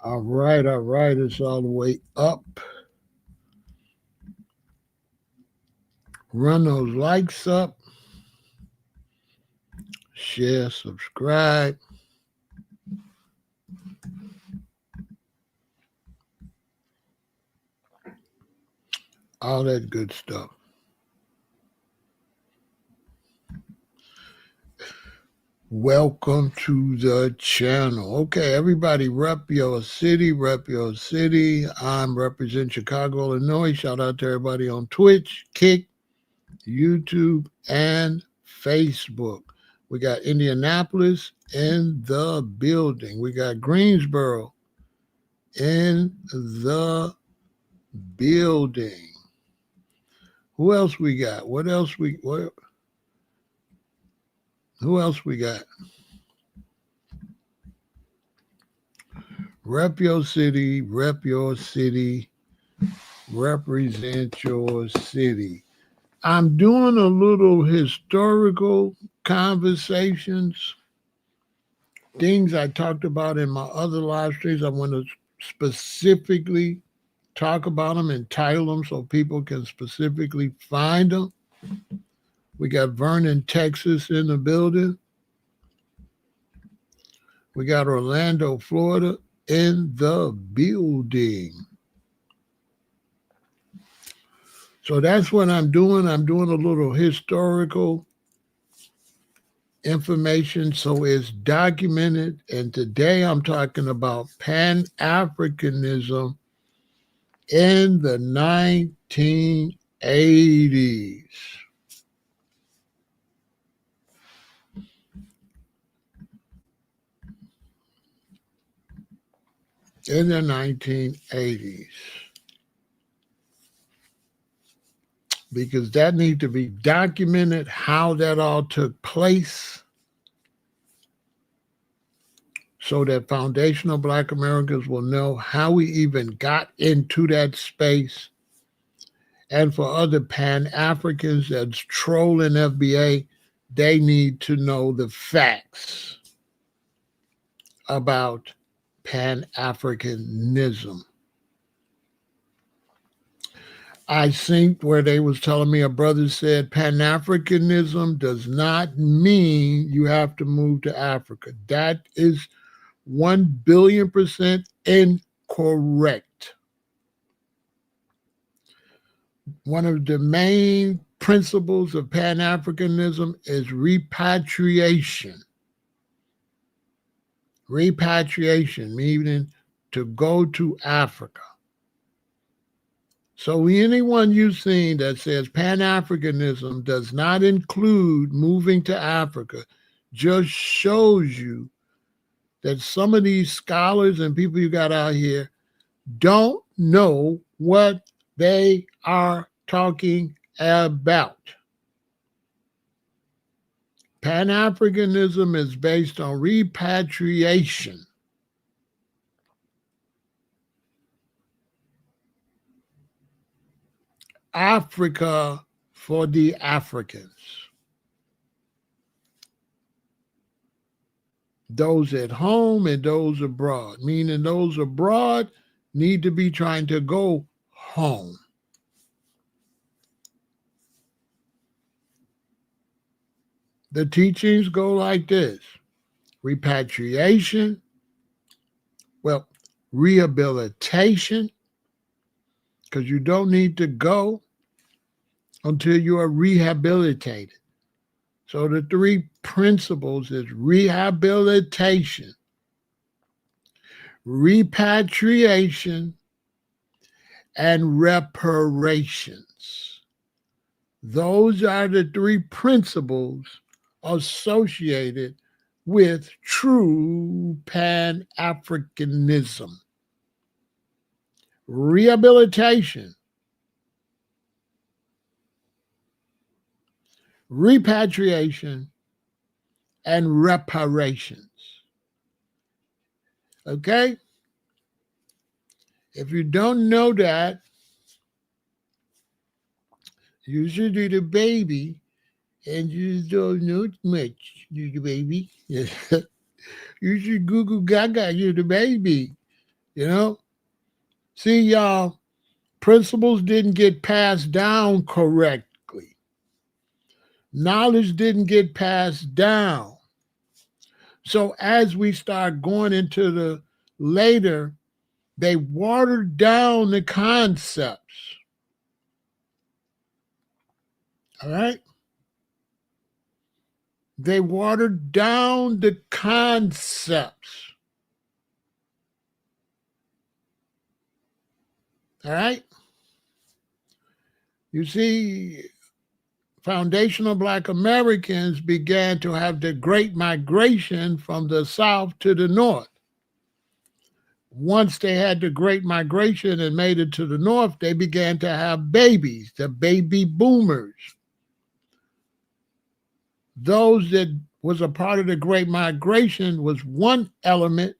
All right, all right. It's all the way up. Run those likes up. Share, subscribe. All that good stuff. Welcome to the channel. Okay, everybody, rep your city, rep your city. I'm represent Chicago, Illinois. Shout out to everybody on Twitch, Kick, YouTube, and Facebook. We got Indianapolis in the building. We got Greensboro in the building. Who else we got? Who else we got? Rep your city, represent your city. I'm doing a little historical conversations, things I talked about in my other live streams. I want to specifically talk about them and title them so people can specifically find them. We got Vernon, Texas in the building. We got Orlando, Florida in the building. So that's what I'm doing. I'm doing a little historical information so it's documented. And today I'm talking about Pan-Africanism in the 1980s. In the 1980s. Because that needs to be documented, how that all took place, so that foundational Black Americans will know how we even got into that space. And for other Pan-Africans that's trolling FBA, they need to know the facts about Pan-Africanism. I think where they was telling me, a brother said Pan-Africanism does not mean you have to move to Africa. That is 1,000,000,000% incorrect. One of the main principles of Pan-Africanism is repatriation. Repatriation, meaning to go to Africa. So anyone you've seen that says Pan-Africanism does not include moving to Africa just shows you that some of these scholars and people you got out here don't know what they are talking about. Pan-Africanism is based on repatriation. Africa for the Africans. Those at home and those abroad, meaning those abroad need to be trying to go home. The teachings go like this: repatriation, rehabilitation, because you don't need to go until you are rehabilitated. So the three principles is rehabilitation, repatriation, and reparations. Those are the three principles associated with true Pan-Africanism. Rehabilitation, repatriation, and reparations. Okay? If you don't know that, you should do the baby, and you don't know much, do the baby. You should Google Gaga, you're the baby. You know? See, y'all, principles didn't get passed down correctly. Knowledge didn't get passed down. So as we start going into the later, they watered down the concepts. All right? They watered down the concepts. All right? You see, foundational Black Americans began to have the great migration from the South to the North. Once they had the great migration and made it to the North, they began to have babies, the baby boomers. Those that was a part of the great migration was one element,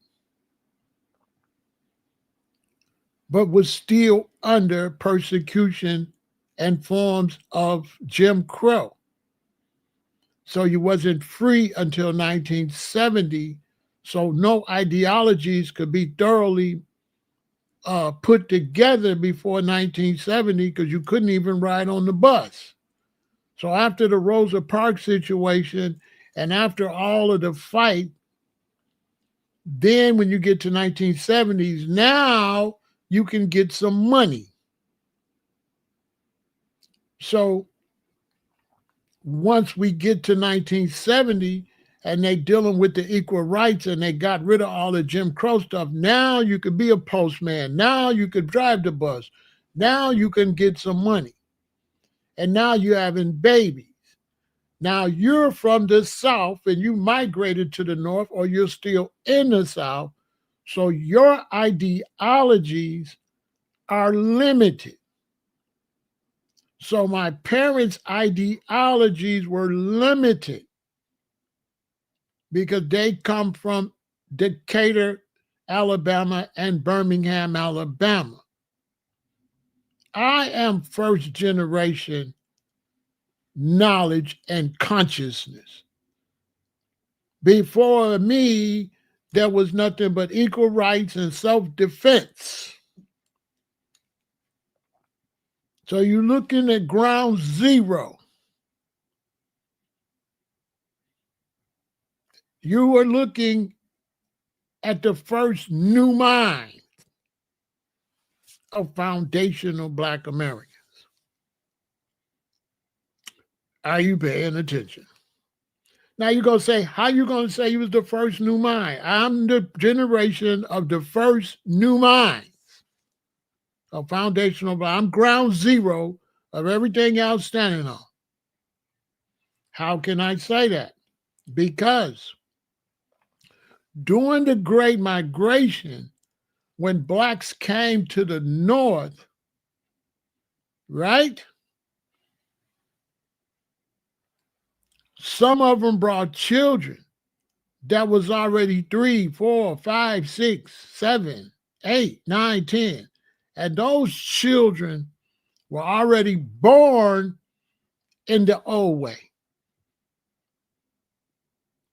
but was still under persecution and forms of Jim Crow. So you wasn't free until 1970. So no ideologies could be thoroughly put together before 1970 because you couldn't even ride on the bus. So after the Rosa Parks situation and after all of the fight, then when you get to 1970s, now you can get some money. So once we get to 1970 and they dealing with the equal rights and they got rid of all the Jim Crow stuff, now you could be a postman. Now you could drive the bus. Now you can get some money. And now you're having babies. Now you're from the South and you migrated to the North, or you're still in the South. So your ideologies are limited. So my parents' ideologies were limited because they come from Decatur, Alabama, and Birmingham, Alabama. I am first generation knowledge and consciousness. Before me, there was nothing but equal rights and self-defense. So you're looking at ground zero. You are looking at the first new mind of foundational Black Americans. Are you paying attention? Now you're going to say, how you going to say you was the first new mind? I'm the generation of the first new minds of foundational Black. I'm ground zero of everything y'all standing on. How can I say that? Because during the Great Migration, when Blacks came to the North, right? Some of them brought children that was already 3, 4, 5, 6, 7, 8, 9, 10. And those children were already born in the old way.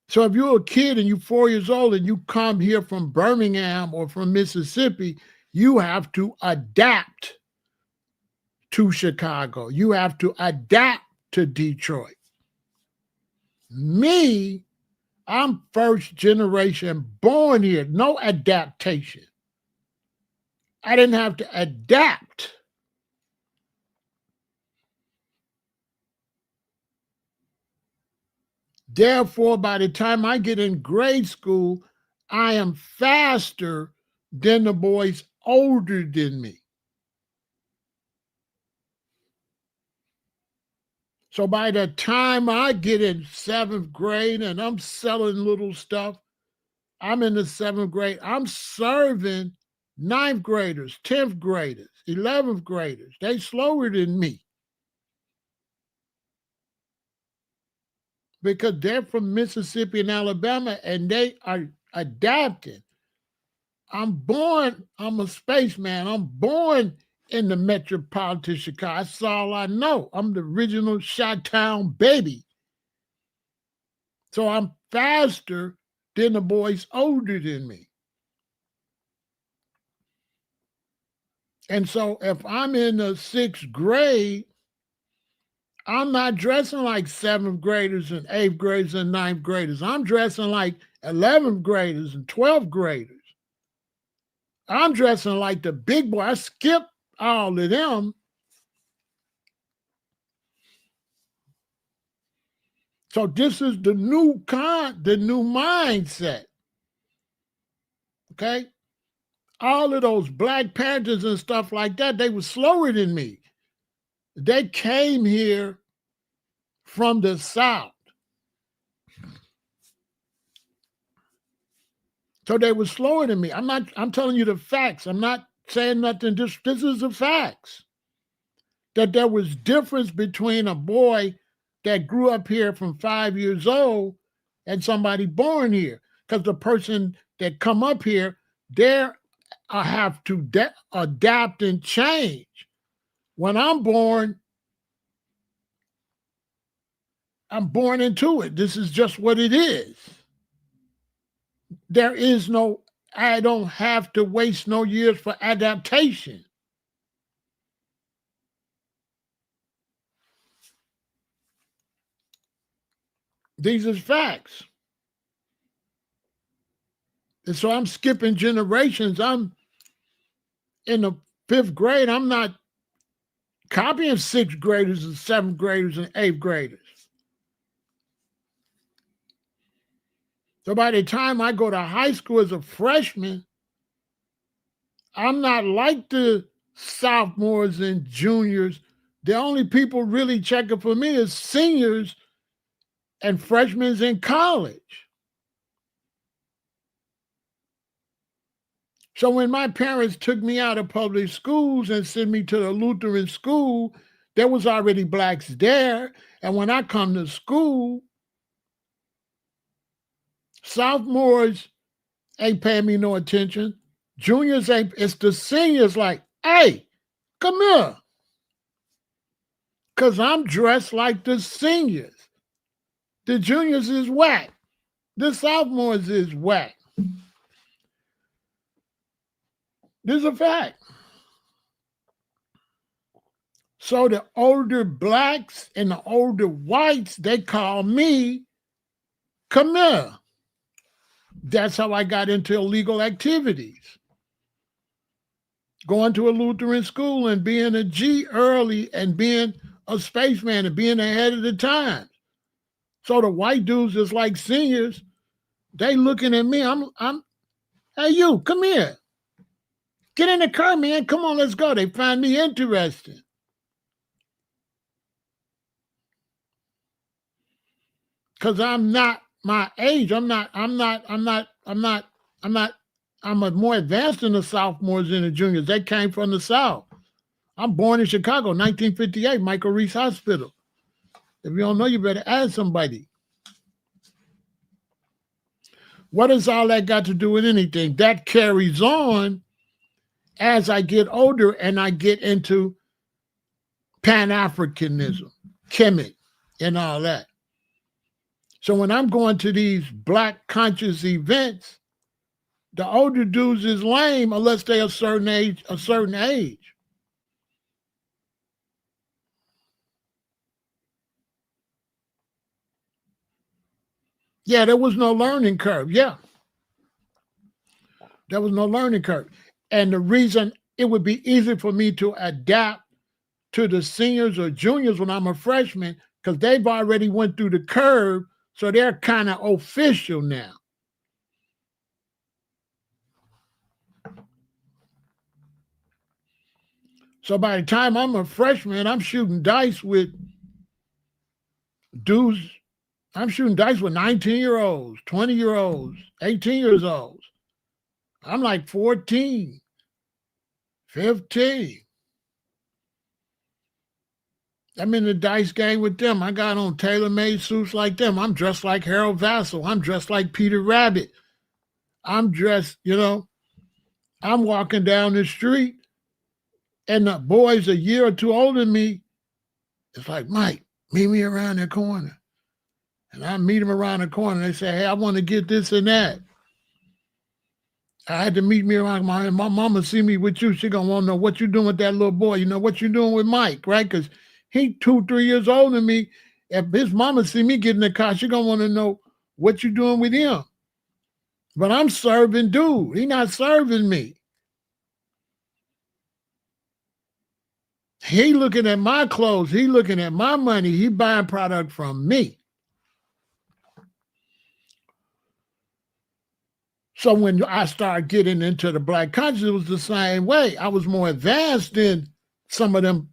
So if you're a kid and you're 4 years old and you come here from Birmingham or from Mississippi, you have to adapt to Chicago. You have to adapt to Detroit. Me, I'm first generation born here, no adaptation. I didn't have to adapt. Therefore, by the time I get in grade school, I am faster than the boys older than me. So by the time I get in 7th grade and I'm selling little stuff, I'm in the 7th grade, I'm serving 9th graders, 10th graders, 11th graders. They slower than me because they're from Mississippi and Alabama and they are adapting. I'm a spaceman. I'm born in the metropolitan Chicago. That's all I know. I'm the original Chi-Town baby. So I'm faster than the boys older than me. And so if I'm in the 6th grade, I'm not dressing like 7th graders and 8th graders and 9th graders. I'm dressing like 11th graders and 12th graders. I'm dressing like the big boy. I skip all of them. So this is the new mindset. Okay? All of those Black Panthers and stuff like that, they were slower than me. They came here from the South. So they were slower than me. I'm telling you the facts. I'm not saying nothing. This is the facts. That there was difference between a boy that grew up here from 5 years old and somebody born here. Because the person that come up here, they're have to adapt and change. When I'm born into it. This is just what it is. There is no, I don't have to waste no years for adaptation. These are facts. And so I'm skipping generations. I'm in the 5th grade. I'm not copying 6th graders and 7th graders and 8th graders. So by the time I go to high school as a freshman, I'm not like the sophomores and juniors. The only people really checking for me is seniors and freshmen in college. So when my parents took me out of public schools and sent me to the Lutheran school, there was already blacks there. And when I come to school, sophomores ain't paying me no attention. Juniors ain't, it's the seniors like, hey, come here. Because I'm dressed like the seniors. The juniors is whack. The sophomores is whack. This is a fact. So the older blacks and the older whites, they call me, come here. That's how I got into illegal activities. Going to a Lutheran school and being a G early and being a spaceman and being ahead of the time. So the white dudes is like seniors. They looking at me. I'm hey, you, come here. Get in the car, man. Come on, let's go. They find me interesting. Because I'm not my age. I'm more advanced than the sophomores and the juniors. They came from the South. I'm born in Chicago, 1958, Michael Reese Hospital. If you don't know, you better ask somebody. What has all that got to do with anything? That carries on as I get older and I get into Pan-Africanism, Kemet, and all that. So when I'm going to these Black conscious events, the older dudes is lame unless they're a certain age. Yeah, there was no learning curve. Yeah. There was no learning curve. And the reason it would be easy for me to adapt to the seniors or juniors when I'm a freshman, because they've already went through the curve, so they're kind of official now. So by the time I'm a freshman, I'm shooting dice with dudes. I'm shooting dice with 19-year-olds, 20-year-olds, 18 years olds. I'm like 14, 15. I'm in the dice game with them. I got on tailor-made suits like them. I'm dressed like Harold Vassal. I'm dressed like Peter Rabbit. I'm dressed, I'm walking down the street and the boys a year or two older than me, it's like, Mike, meet me around the corner. And I meet them around the corner. They say, hey, I want to get this and that. I had to meet me around my mama see me with you. She gonna want to know what you doing with that little boy. You know what you doing with Mike, right? Because he 2-3 years older than me. If his mama see me get in the car, she gonna want to know what you doing with him. But I'm serving dude. He not serving me. He looking at my clothes. He looking at my money. He buying product from me. So when I started getting into the black consciousness, it was the same way. I was more advanced than some of them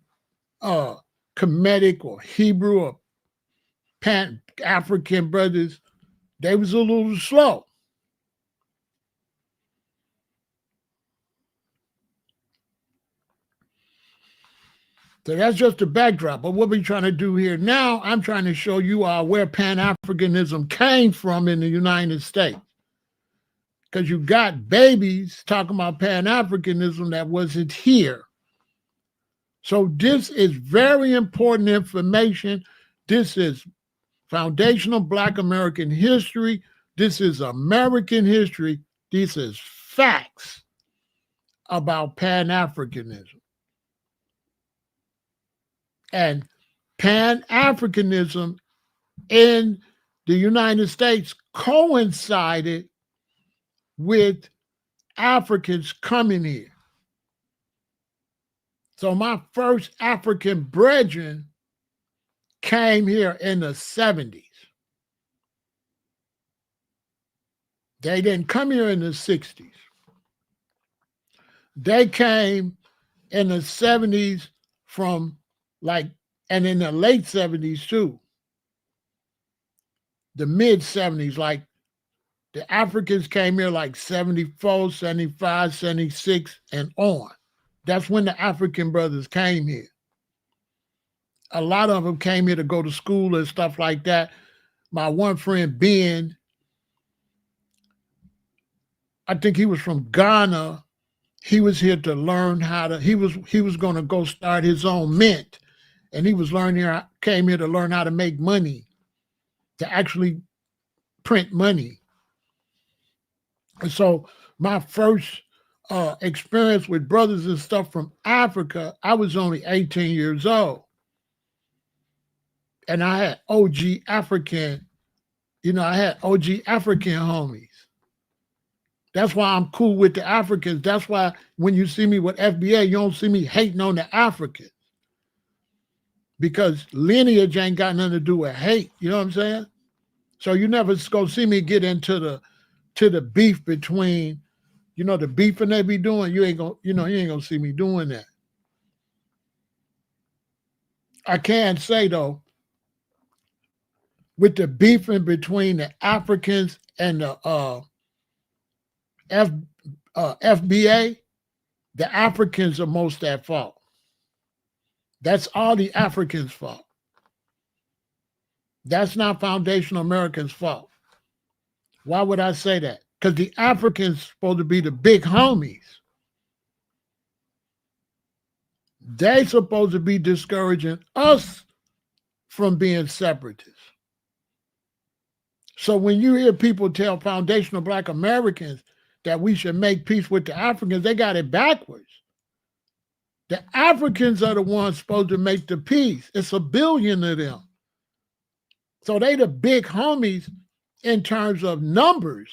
Kemetic or Hebrew or Pan-African brothers. They was a little slow. So that's just a backdrop. But what we're trying to do here now, I'm trying to show you where Pan-Africanism came from in the United States. Because you got babies talking about Pan-Africanism that wasn't here. So this is very important information. This is foundational Black American history. This is American history. This is facts about Pan-Africanism. And Pan-Africanism in the United States coincided with Africans coming here. So my first African brethren came here in the 70s. They didn't come here in the 60s. They came in the 70s and in the late 70s too. The mid 70s, like the Africans came here like 74, 75, 76 and on. That's when the African brothers came here. A lot of them came here to go to school and stuff like that. My one friend, Ben, I think he was from Ghana. He was here to learn how to, he was going to go start his own mint. And he was came here to learn how to make money, to actually print money. And so my first experience with brothers and stuff from Africa, I was only 18 years old. And I had OG African homies. That's why I'm cool with the Africans. That's why when you see me with FBA, you don't see me hating on the Africans. Because lineage ain't got nothing to do with hate. You know what I'm saying? So you never gonna see me get into the beef between, the beefing they be doing. You ain't gonna see me doing that. I can say though, with the beefing between the Africans and the FBA, the Africans are most at fault. That's all the Africans' fault. That's not foundational Americans' fault. Why would I say that? Because the Africans are supposed to be the big homies. They're supposed to be discouraging us from being separatists. So when you hear people tell foundational Black Americans that we should make peace with the Africans, they got it backwards. The Africans are the ones supposed to make the peace. It's a billion of them. So they the big homies in terms of numbers.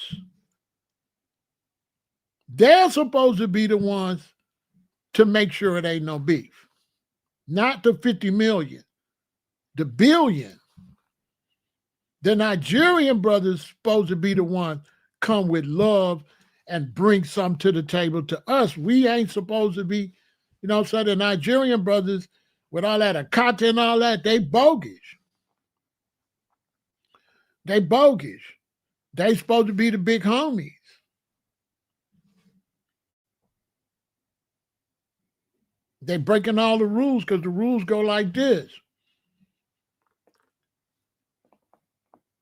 They're supposed to be the ones to make sure it ain't no beef. Not the 50 million, the billion. The Nigerian brothers supposed to be the one come with love and bring something to the table to us. We ain't supposed to be, so the Nigerian brothers with all that Akata and all that, they bogus. They bogus. They supposed to be the big homies. They breaking all the rules because the rules go like this.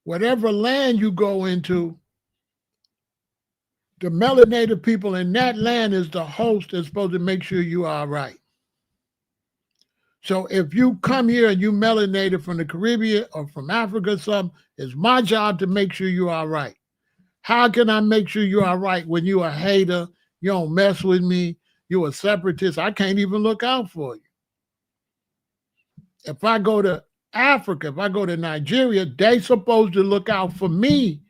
Whatever land you go into, the melanated people in that land is the host that's supposed to make sure you are all right. So if you come here and you melanated from the Caribbean or from Africa or something, it's my job to make sure you're all right. How can I make sure you're all right when you're a hater, you don't mess with me, you're a separatist? I can't even look out for you. If I go to Africa, if I go to Nigeria, they supposed to look out for me.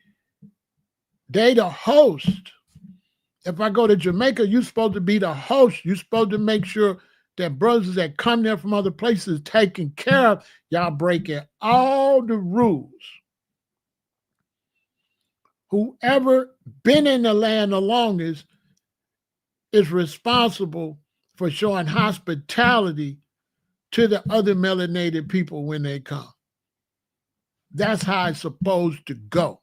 They the host. If I go to Jamaica, you're supposed to be the host. You're supposed to make sure that brothers that come there from other places taken care of. Y'all breaking all the rules. Whoever been in the land the longest is responsible for showing hospitality to the other melanated people when they come. That's how it's supposed to go.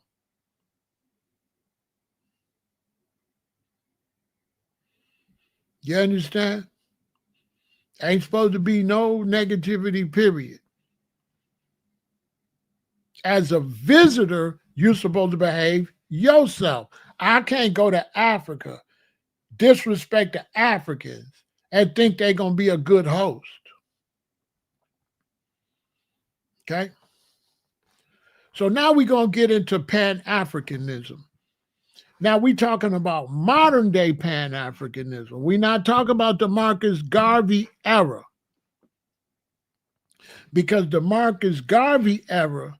You understand? Ain't supposed to be no negativity, period. As a visitor, you're supposed to behave yourself. I can't go to Africa, disrespect the Africans, and think they're going to be a good host. Okay? So now we're going to get into Pan-Africanism. Now we're talking about modern day Pan-Africanism. We're not talking about the Marcus Garvey era. Because the Marcus Garvey era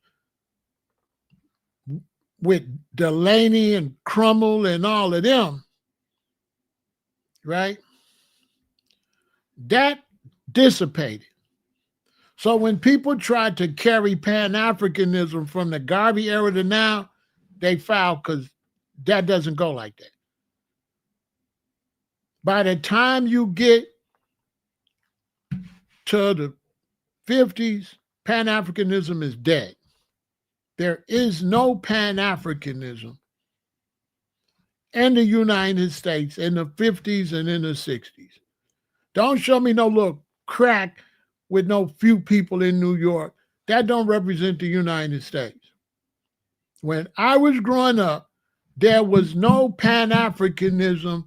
with Delaney and Crummell and all of them, right? That dissipated. So when people tried to carry Pan-Africanism from the Garvey era to now, they fouled because that doesn't go like that. By the time you get to the 50s, Pan-Africanism is dead. There is no Pan-Africanism in the United States in the 50s and in the 60s. Don't show me no little crack with no few people in New York. That don't represent the United States. When I was growing up, there was no Pan-Africanism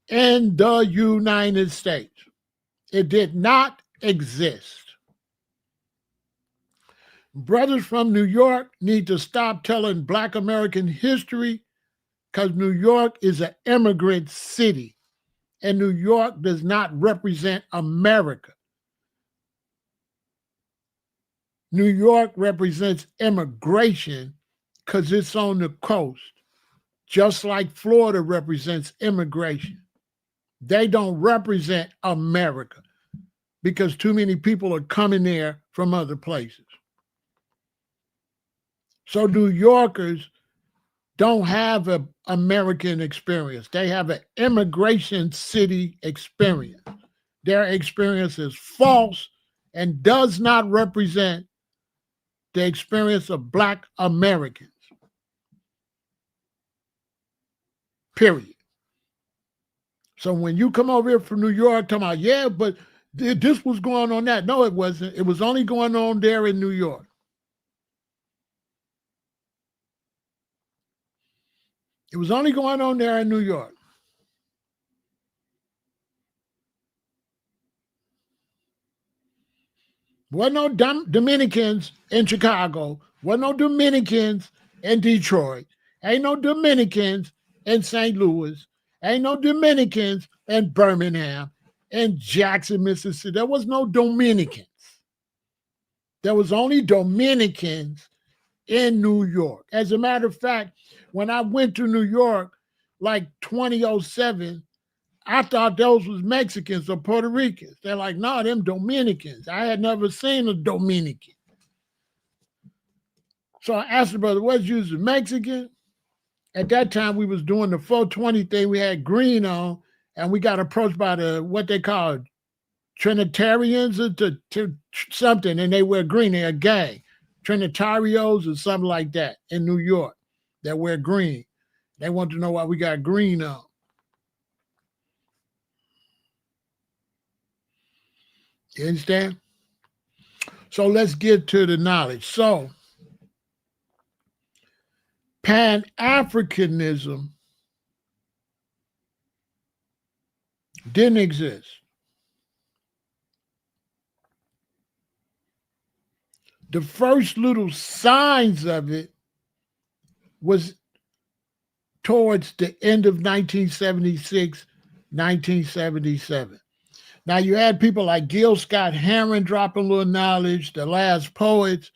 in the United States. It did not exist. Brothers from New York need to stop telling Black American history because New York is an immigrant city and New York does not represent America. New York represents immigration because it's on the coast, just like Florida represents immigration. They don't represent America because too many people are coming there from other places. So New Yorkers don't have an American experience. They have an immigration city experience. Their experience is false and does not represent the experience of Black Americans. Period. So when you come over here from New York talking about, yeah, but this was going on that. No, it wasn't. It was only going on there in New York. It was only going on there in New York. Wasn't no Dominicans in Chicago. Wasn't no Dominicans in Detroit. Ain't no Dominicans in St. Louis. Ain't no Dominicans in Birmingham and Jackson, Mississippi. There was no Dominicans. There was only Dominicans in New York. As a matter of fact, when I went to New York, like 2007, I thought those was Mexicans or Puerto Ricans. They're like, no, them Dominicans. I had never seen a Dominican. So I asked the brother, what's you, a Mexican? At that time, we was doing the 420 thing. We had green on, and we got approached by the what they call Trinitarians or to something, and they wear green. They're a gang, Trinitarios or something like that in New York that wear green. They want to know why we got green on. You understand? So let's get to the knowledge. So Pan-Africanism didn't exist. The first little signs of it was towards the end of 1976, 1977. Now you had people like Gil Scott Heron dropping a little knowledge, the last poets.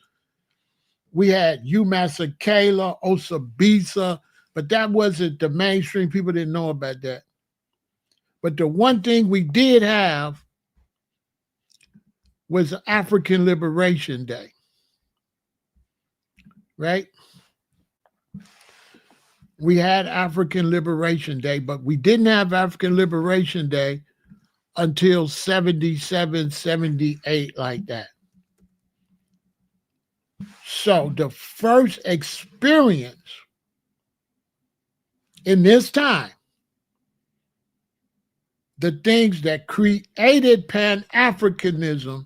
We had UMass Kayla, Osabisa, but that wasn't the mainstream. People didn't know about that. But the one thing we did have was African Liberation Day, right? We had African Liberation Day, but we didn't have African Liberation Day until 77, 78, like that. So the first experience in this time, the things that created Pan-Africanism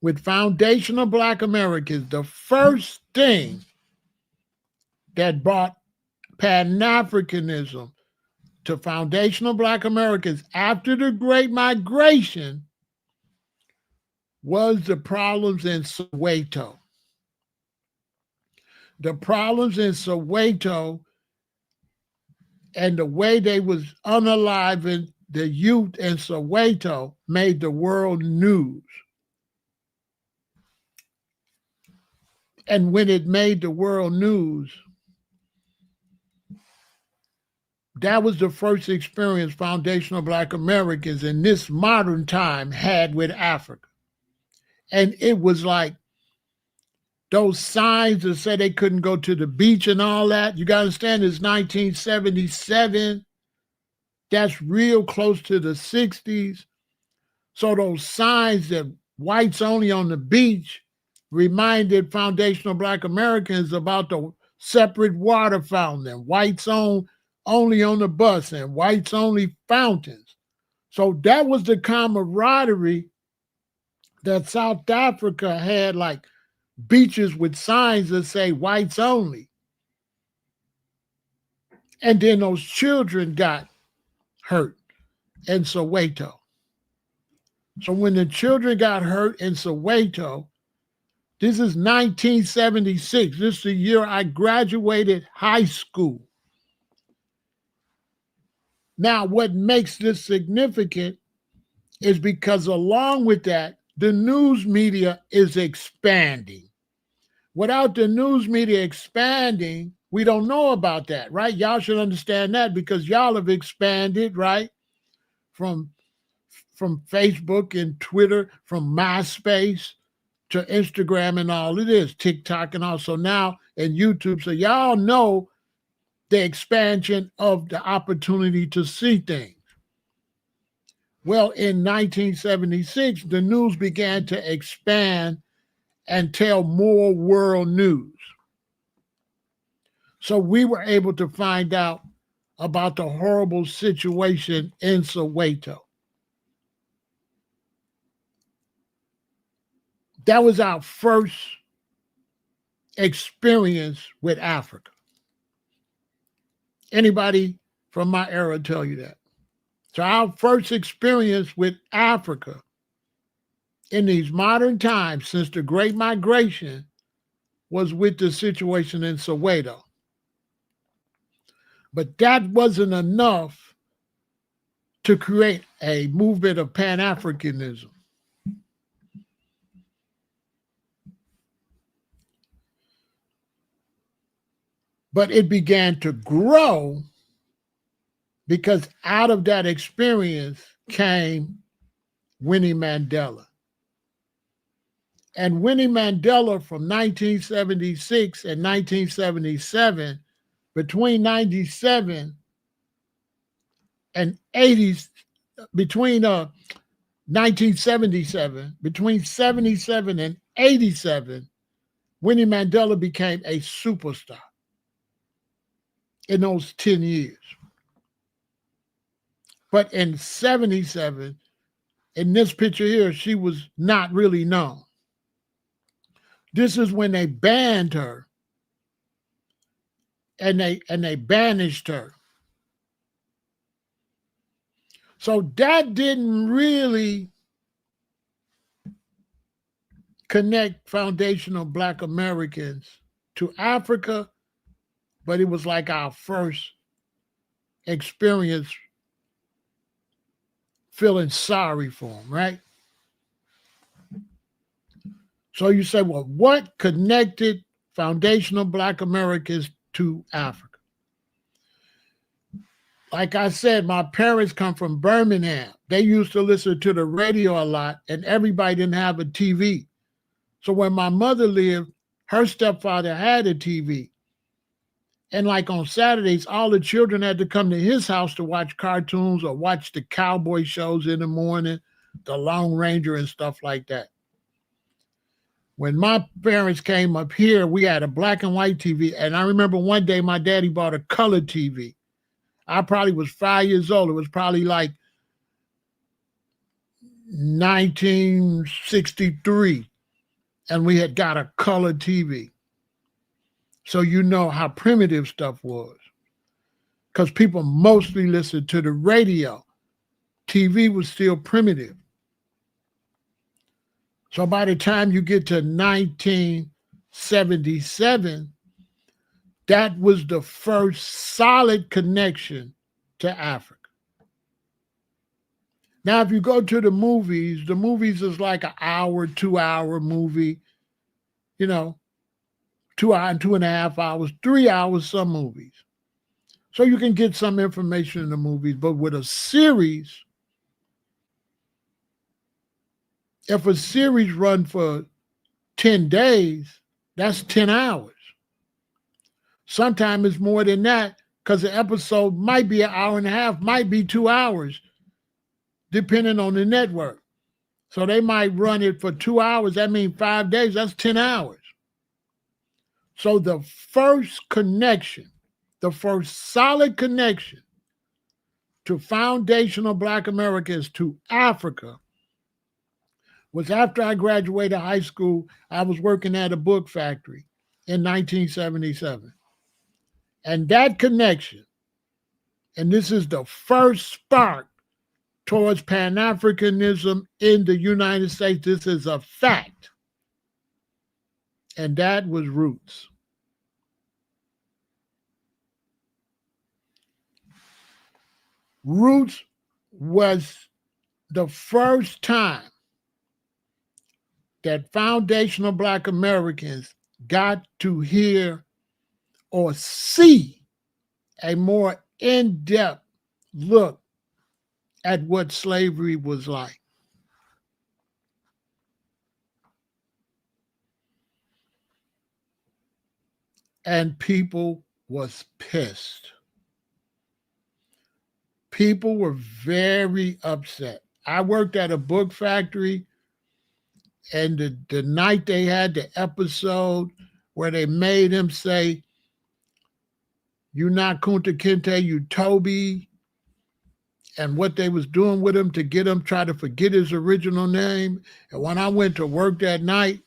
with foundational Black Americans, the first thing that brought Pan-Africanism to foundational Black Americans after the Great Migration was the problems in Soweto. The problems in Soweto and the way they was unaliving the youth in Soweto made the world news. And when it made the world news, that was the first experience foundational Black Americans in this modern time had with Africa. And it was like those signs that said they couldn't go to the beach and all that. You got to understand it's 1977. That's real close to the 60s. So those signs that whites only on the beach reminded foundational Black Americans about the separate water fountain and whites only on the bus and whites only fountains. So that was the camaraderie that South Africa had, like beaches with signs that say whites only. And then those children got hurt in Soweto. So when the children got hurt in Soweto, this is 1976. This is the year I graduated high school. Now, what makes this significant is because along with that, the news media is expanding. Without the news media expanding, we don't know about that, right? Y'all should understand that because y'all have expanded, right? From Facebook and Twitter, from MySpace to Instagram and all it is, TikTok and also now and YouTube. So y'all know the expansion of the opportunity to see things. Well, in 1976, the news began to expand and tell more world news. So we were able to find out about the horrible situation in Soweto. That was our first experience with Africa. Anybody from my era tell you that? So our first experience with Africa in these modern times since the Great Migration was with the situation in Soweto. But that wasn't enough to create a movement of Pan-Africanism. But it began to grow because out of that experience came Winnie Mandela. And Winnie Mandela from 1976 and 1977, between 97 and 80, between 1977, between 77 and 87, Winnie Mandela became a superstar in those 10 years. But in 77, in this picture here, she was not really known. This is when they banned her and they banished her. So that didn't really connect foundational Black Americans to Africa, but it was like our first experience feeling sorry for them, right? So you say, well, what connected foundational Black Americans to Africa? Like I said, my parents come from Birmingham. They used to listen to the radio a lot, and everybody didn't have a TV. So when my mother lived, her stepfather had a TV. And like on Saturdays, all the children had to come to his house to watch cartoons or watch the cowboy shows in the morning, the Lone Ranger and stuff like that. When my parents came up here, we had a black and white TV. And I remember one day my daddy bought a color TV. I probably was 5 years old. It was probably like 1963. And we had got a color TV. So you know how primitive stuff was. Because people mostly listened to the radio. TV was still primitive. So by the time you get to 1977, that was the first solid connection to Africa. Now, if you go to the movies is like an hour, 2 hour movie, 2 hours and 2.5 hours, 3 hours, some movies. So you can get some information in the movies, but with a series, if a series run for 10 days, that's 10 hours. Sometimes it's more than that because the episode might be an hour and a half, might be 2 hours, depending on the network. So they might run it for 2 hours. That means 5 days. That's 10 hours. So the first connection, the first solid connection to foundational Black Americans to Africa was after I graduated high school. I was working at a book factory in 1977. And that connection, and this is the first spark towards Pan-Africanism in the United States. This is a fact. And that was Roots. Roots was the first time that foundational Black Americans got to hear or see a more in-depth look at what slavery was like. And people was pissed. People were very upset. I worked at a book factory, and the night they had the episode where they made him say, "You not Kunta Kinte, you Toby," and what they was doing with him to get him try to forget his original name. And when I went to work that night,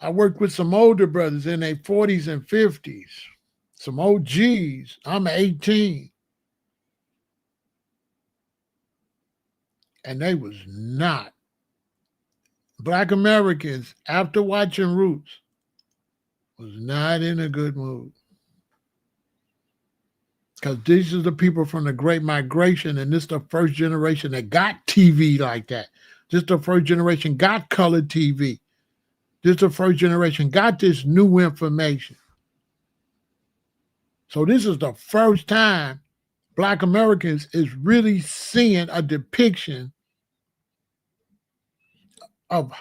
I worked with some older brothers in their 40s and 50s, some OGs. I'm 18. And they was not. Black Americans, after watching Roots, was not in a good mood. Because these are the people from the Great Migration, and this is the first generation that got TV like that. This is the first generation got color TV. This is the first generation got this new information. So this is the first time Black Americans is really seeing a depiction of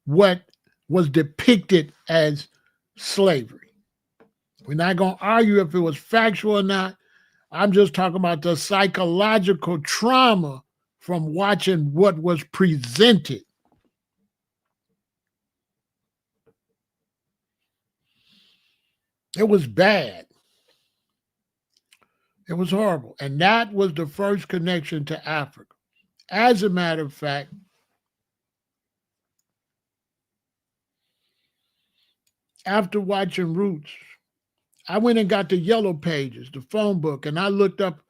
what was depicted as slavery. We're not going to argue if it was factual or not. I'm just talking about the psychological trauma from watching what was presented. It was bad. It was horrible. And that was the first connection to Africa. As a matter of fact, after watching Roots, I went and got the Yellow Pages, the phone book, and I looked up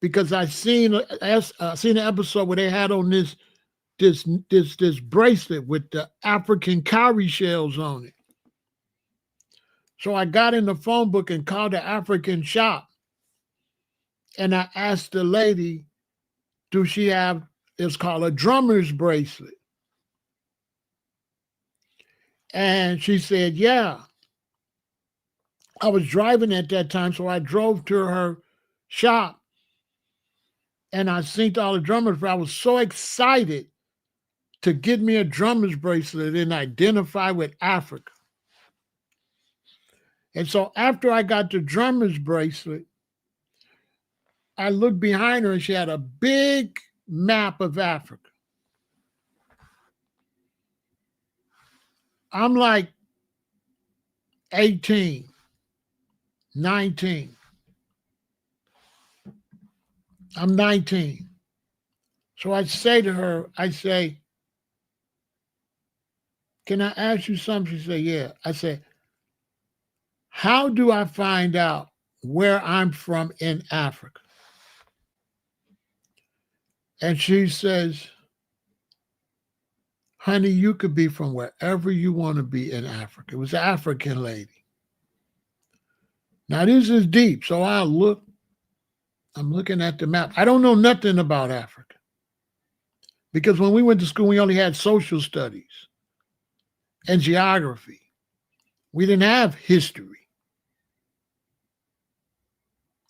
because I seen an episode where they had on this bracelet with the African cowrie shells on it. So I got in the phone book and called the African shop. And I asked the lady, do she have, it's called a drummer's bracelet. And she said, yeah. I was driving at that time, so I drove to her shop and I synced all the drummers. I was so excited to get me a drummer's bracelet and identify with Africa. And so after I got the drummer's bracelet, I looked behind her and she had a big map of Africa. I'm like 18, 19. I'm 19. So I say to her, I say, can I ask you something? She said, yeah. I said, how do I find out where I'm from in Africa? And she says, honey, you could be from wherever you want to be in Africa. It was an African lady. Now, this is deep. So I'm looking at the map. I don't know nothing about Africa because when we went to school, we only had social studies and geography. We didn't have history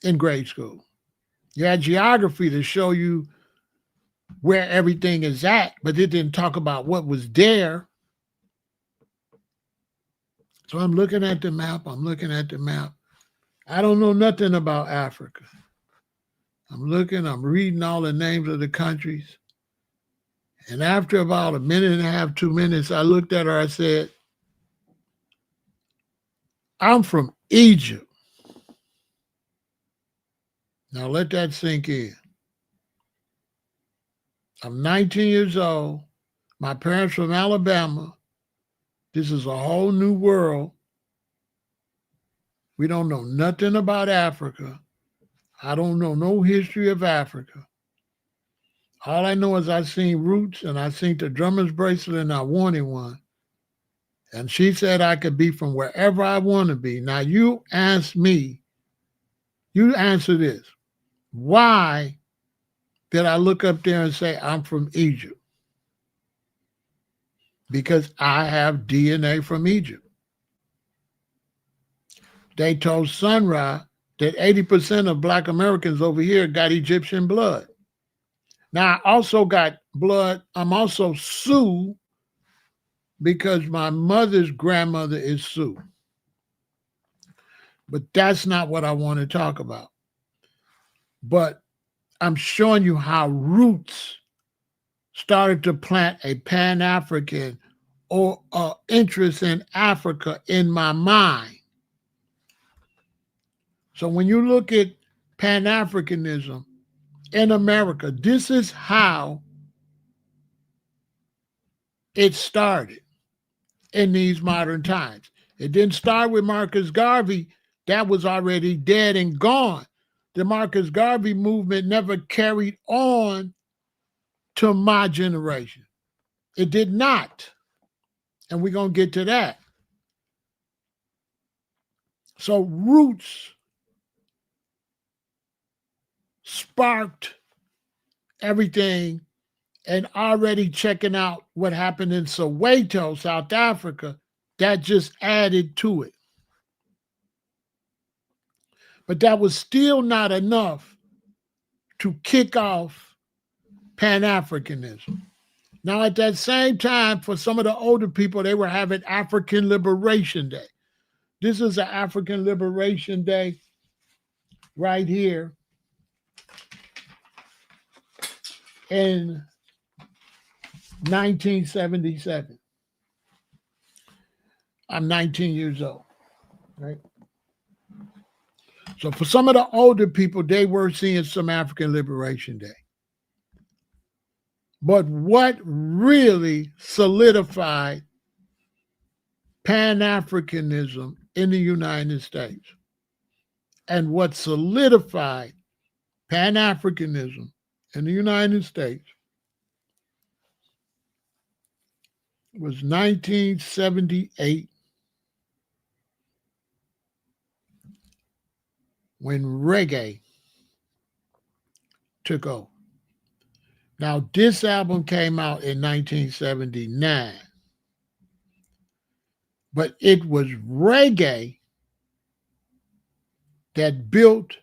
in grade school. You had geography to show you where everything is at, but it didn't talk about what was there. So I'm looking at the map. I don't know nothing about Africa. I'm reading all the names of the countries. And after about a minute and a half, 2 minutes, I looked at her, I said, I'm from Egypt. Now let that sink in. I'm 19 years old. My parents from Alabama. This is a whole new world. We don't know nothing about Africa. I don't know no history of Africa. All I know is I seen roots and I seen the drummer's bracelet and I wanted one. And she said I could be from wherever I want to be. Now you ask me, you answer this. Why did I look up there and say I'm from Egypt? Because I have DNA from Egypt. They told Sun Ra that 80% of Black Americans over here got Egyptian blood. Now, I also got blood. I'm also Sioux because my mother's grandmother is Sioux. But that's not what I want to talk about. But I'm showing you how roots started to plant a Pan-African or interest in Africa in my mind. So when you look at Pan-Africanism in America, this is how it started in these modern times. It didn't start with Marcus Garvey. That was already dead and gone. The Marcus Garvey movement never carried on to my generation. It did not. And we're going to get to that. So roots sparked everything, and already checking out what happened in Soweto, South Africa, that just added to it. But that was still not enough to kick off Pan-Africanism. Now, at that same time, for some of the older people, they were having African Liberation Day. This is an African Liberation Day right here in 1977. I'm 19 years old, right? So for some of the older people, they were seeing some African Liberation Day. But what really solidified Pan-Africanism in the United States and what solidified Pan-Africanism in the United States was 1978 when reggae took over. Now, this album came out in 1979, but it was reggae that built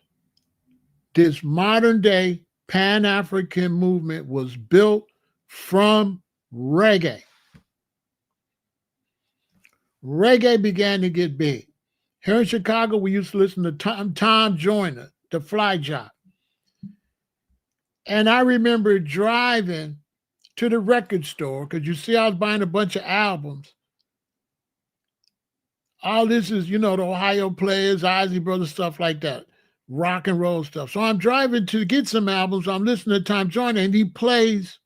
this modern day Pan-African movement was built from reggae. Reggae began to get big. Here in Chicago, we used to listen to Tom Joyner, the Fly Jock. And I remember driving to the record store because you see I was buying a bunch of albums. All this is, the Ohio Players, Ozzy Brothers, stuff like that, rock and roll stuff. So I'm driving to get some albums. I'm listening to Tom Joyner, and he plays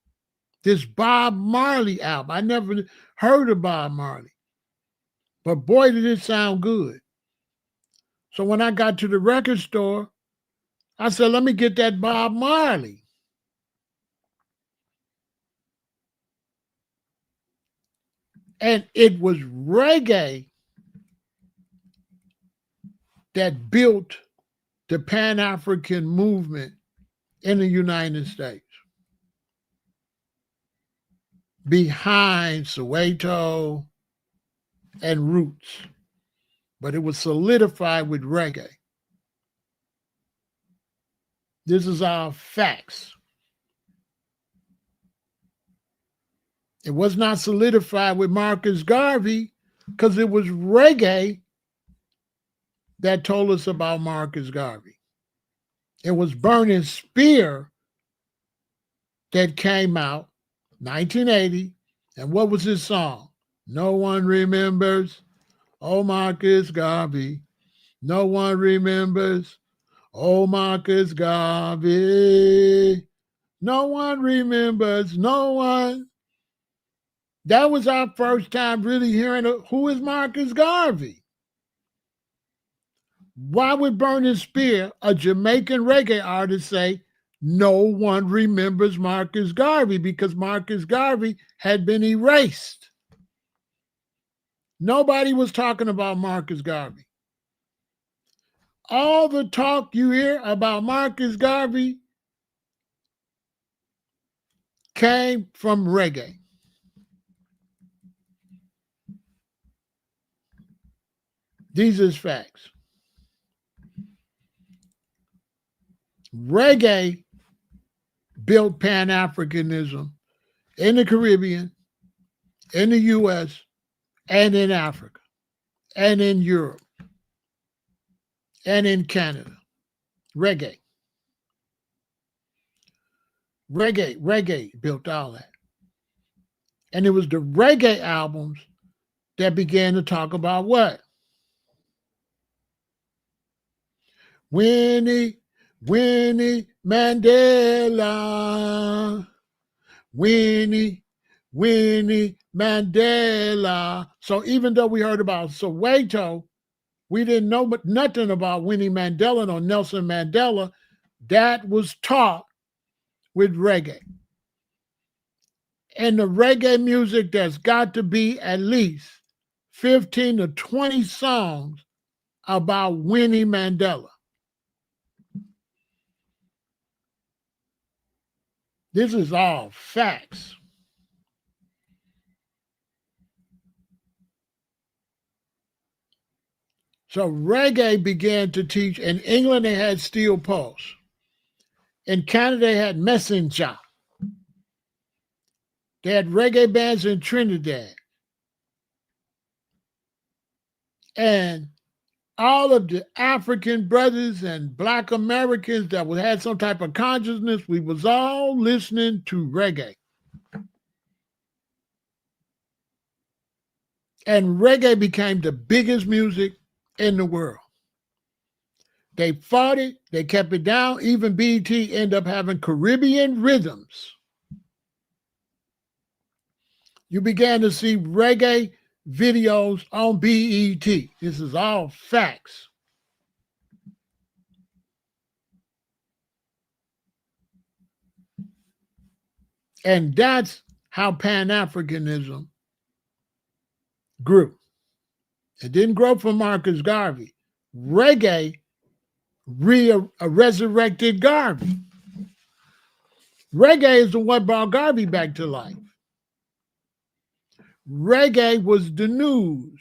this Bob Marley album. I never heard of Bob Marley, but boy, did it sound good. So when I got to the record store, I said, let me get that Bob Marley. And it was reggae that built the Pan-African movement in the United States. Behind Soweto and Roots. But it was solidified with reggae. This is our facts. It was not solidified with Marcus Garvey because it was reggae that told us about Marcus Garvey. It was Burning Spear that came out 1980. And what was his song? No one remembers. Oh, Marcus Garvey. No one remembers. Oh, Marcus Garvey. No one remembers. No one. That was our first time really hearing who is Marcus Garvey. Why would Burning Spear, a Jamaican reggae artist, say no one remembers Marcus Garvey? Because Marcus Garvey had been erased. Nobody was talking about Marcus Garvey. All the talk you hear about Marcus Garvey came from reggae. These are facts. Reggae built Pan-Africanism in the Caribbean, in the U.S., and in Africa, and in Europe, and in Canada. Reggae. Reggae built all that. And it was the reggae albums that began to talk about what? Winnie Mandela. Winnie Mandela. So even though we heard about Soweto, we didn't know nothing about Winnie Mandela or Nelson Mandela. That was taught with reggae. And the reggae music, there's got to be at least 15 to 20 songs about Winnie Mandela. This is all facts. So reggae began to teach. In England, they had steel pulse. In Canada, they had messenger. They had reggae bands in Trinidad. And all of the African brothers and Black Americans that had some type of consciousness, we was all listening to reggae. And reggae became the biggest music in the world. They fought it, they kept it down. Even BET ended up having Caribbean rhythms. You began to see reggae videos on BET. This is all facts. And that's how Pan-Africanism grew. It didn't grow from Marcus Garvey. Reggae resurrected Garvey. Reggae is the one brought Garvey back to life. Reggae was the news.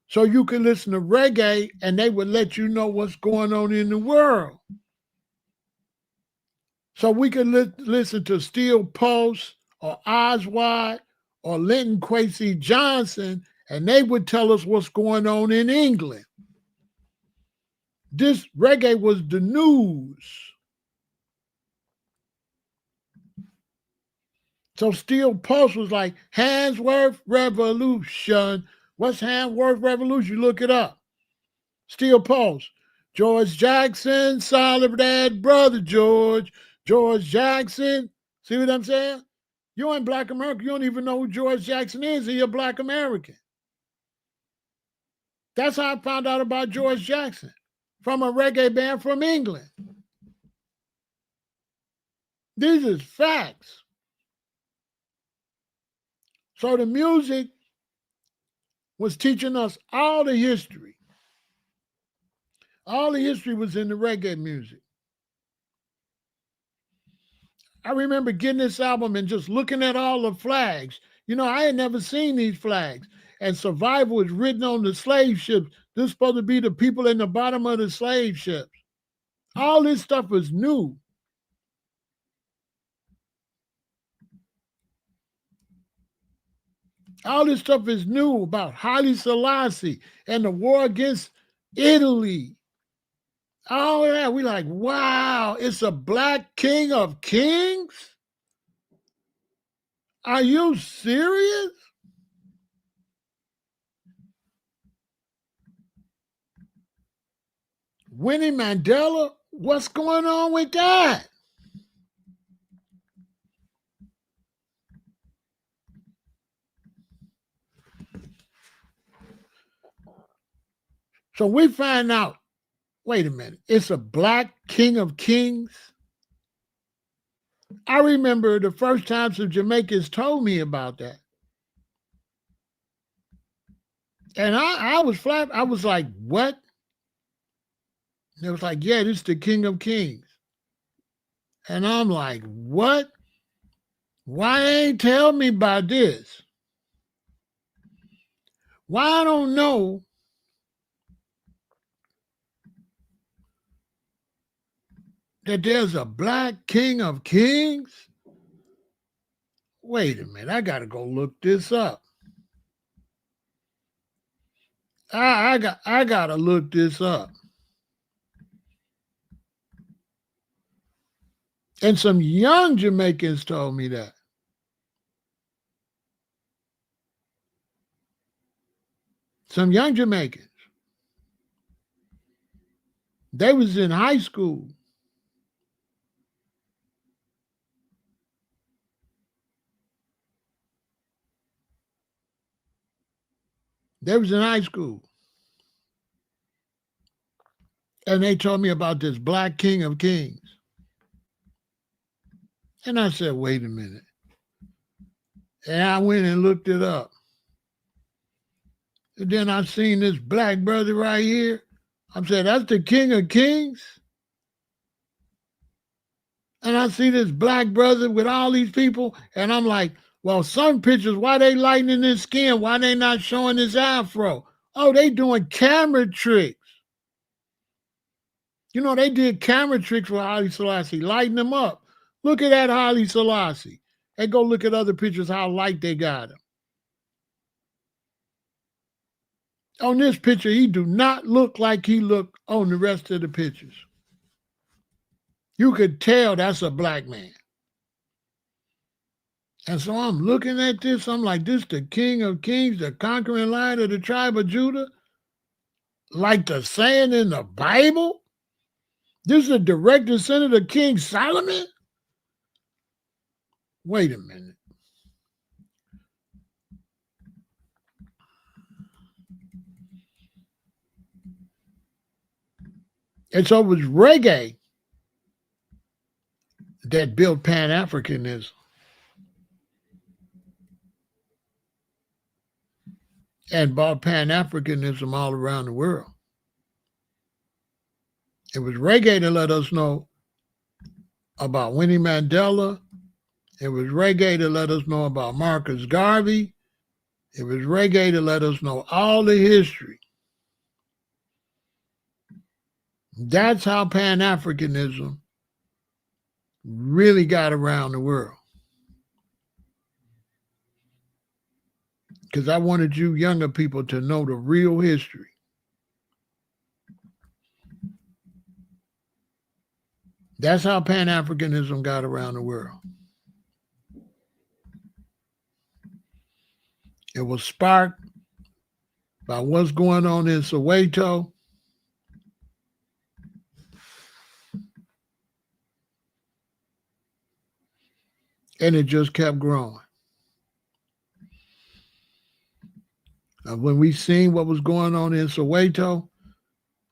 So you could listen to reggae and they would let you know what's going on in the world. So we could listen to Steel Pulse or Oswald or Linton Kwesi Johnson, and they would tell us what's going on in England. This reggae was the news. So Steel Pulse was like, Handsworth Revolution. What's Handsworth Revolution? Look it up. Steel Pulse. George Jackson, Solid Brother George. George Jackson. See what I'm saying? You ain't Black American. You don't even know who George Jackson is, and you're Black American. That's how I found out about George Jackson, from a reggae band from England. These is facts. So the music was teaching us all the history. All the history was in the reggae music. I remember getting this album and just looking at all the flags. You know, I had never seen these flags. And survival is written on the slave ships. This is supposed to be the people in the bottom of the slave ships. All this stuff was new. All this stuff is new about Haile Selassie and the war against Italy. All that. We like, wow, it's a Black King of Kings? Are you serious? Winnie Mandela? What's going on with that? So we find out, wait a minute, it's a Black King of Kings? I remember the first time some Jamaicans told me about that. And I was flat. I was like, what? And it was like, yeah, this is the King of Kings. And I'm like, what? Why ain't tell me about this? Why I don't know that there's a Black King of Kings? Wait a minute, I gotta go look this up. I gotta look this up. And some young Jamaicans told me that. Some young Jamaicans. They was in high school. They was in high school. And they told me about this Black King of Kings. And I said, wait a minute. And I went and looked it up. And then I seen this black brother right here. I said, that's the King of Kings? And I see this black brother with all these people. And I'm like, well, some pictures, why they lightening his skin? Why they not showing his afro? Oh, they doing camera tricks. You know, they did camera tricks with Haile Selassie, lighting him up. Look at that Haile Selassie. And go look at other pictures, how light they got him. On this picture, he do not look like he looked on the rest of the pictures. You could tell that's a black man. And so I'm looking at this, I'm like, this the King of Kings, the conquering lion of the tribe of Judah? Like the saying in the Bible? This is a direct descendant of King Solomon? Wait a minute. And so it was reggae that built Pan-Africanism. And brought Pan-Africanism all around the world. It was reggae to let us know about Winnie Mandela. It was reggae to let us know about Marcus Garvey. It was reggae to let us know all the history. That's how Pan-Africanism really got around the world. Because I wanted you younger people to know the real history. That's how Pan-Africanism got around the world. It was sparked by what's going on in Soweto. And it just kept growing. When we seen what was going on in Soweto,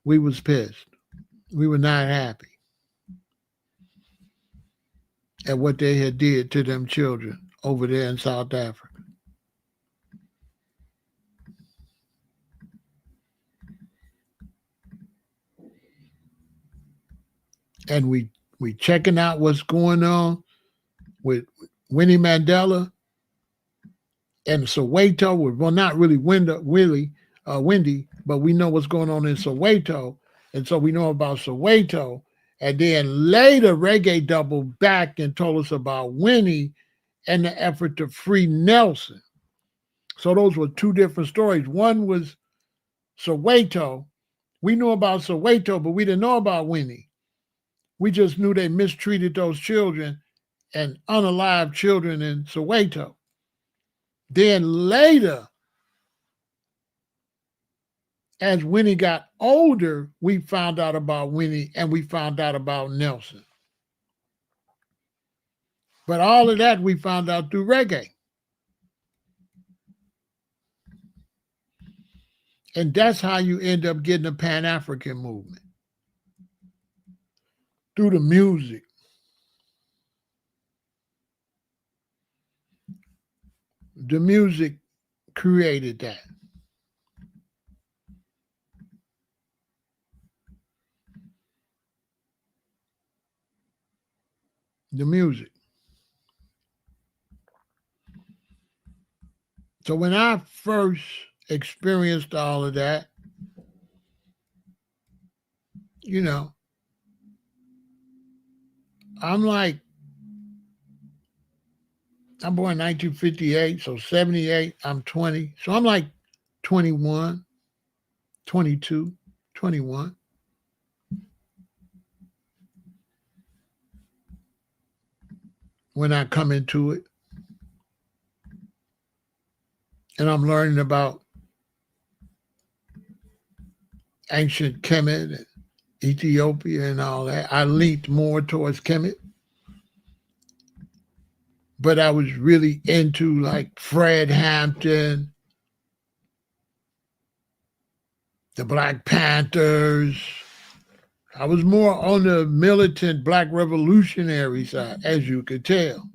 we was pissed. We were not happy at what they had did to them children over there in South Africa. And we checking out what's going on with Winnie Mandela and Soweto. Well, not really Windy, but we know what's going on in Soweto. And so we know about Soweto. And then later, reggae doubled back and told us about Winnie and the effort to free Nelson. So those were two different stories. One was Soweto. We knew about Soweto, but we didn't know about Winnie. We just knew they mistreated those children and unalived children in Soweto. Then later, as Winnie got older, we found out about Winnie and we found out about Nelson. But all of that we found out through reggae. And that's how you end up getting a Pan-African movement. Through the music. The music created that. The music. So when I first experienced all of that, you know, I'm born in 1958, so 78, I'm 20. So I'm like 21, 22, 21. When I come into it. And I'm learning about ancient Kemet and Ethiopia and all that. I leaned more towards Kemet. But I was really into like Fred Hampton, the Black Panthers. I was more on the militant Black revolutionary side, as you could tell.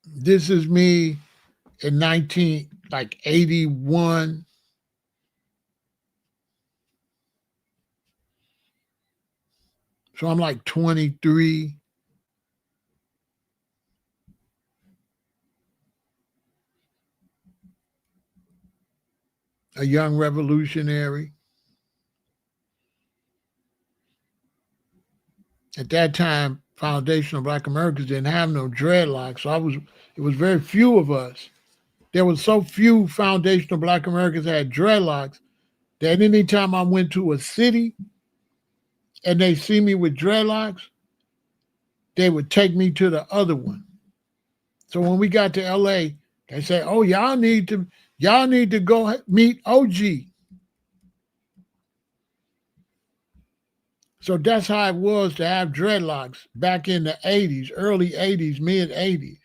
This is me in 1981. So I'm like 23. A young revolutionary. At that time, Foundational Black Americans didn't have no dreadlocks. So it was very few of us. There was so few Foundational Black Americans that had dreadlocks that anytime I went to a city and they see me with dreadlocks, they would take me to the other one. So when we got to LA, they say, "Oh, y'all need to go meet OG." So that's how it was to have dreadlocks back in the 80s, early 80s, mid 80s.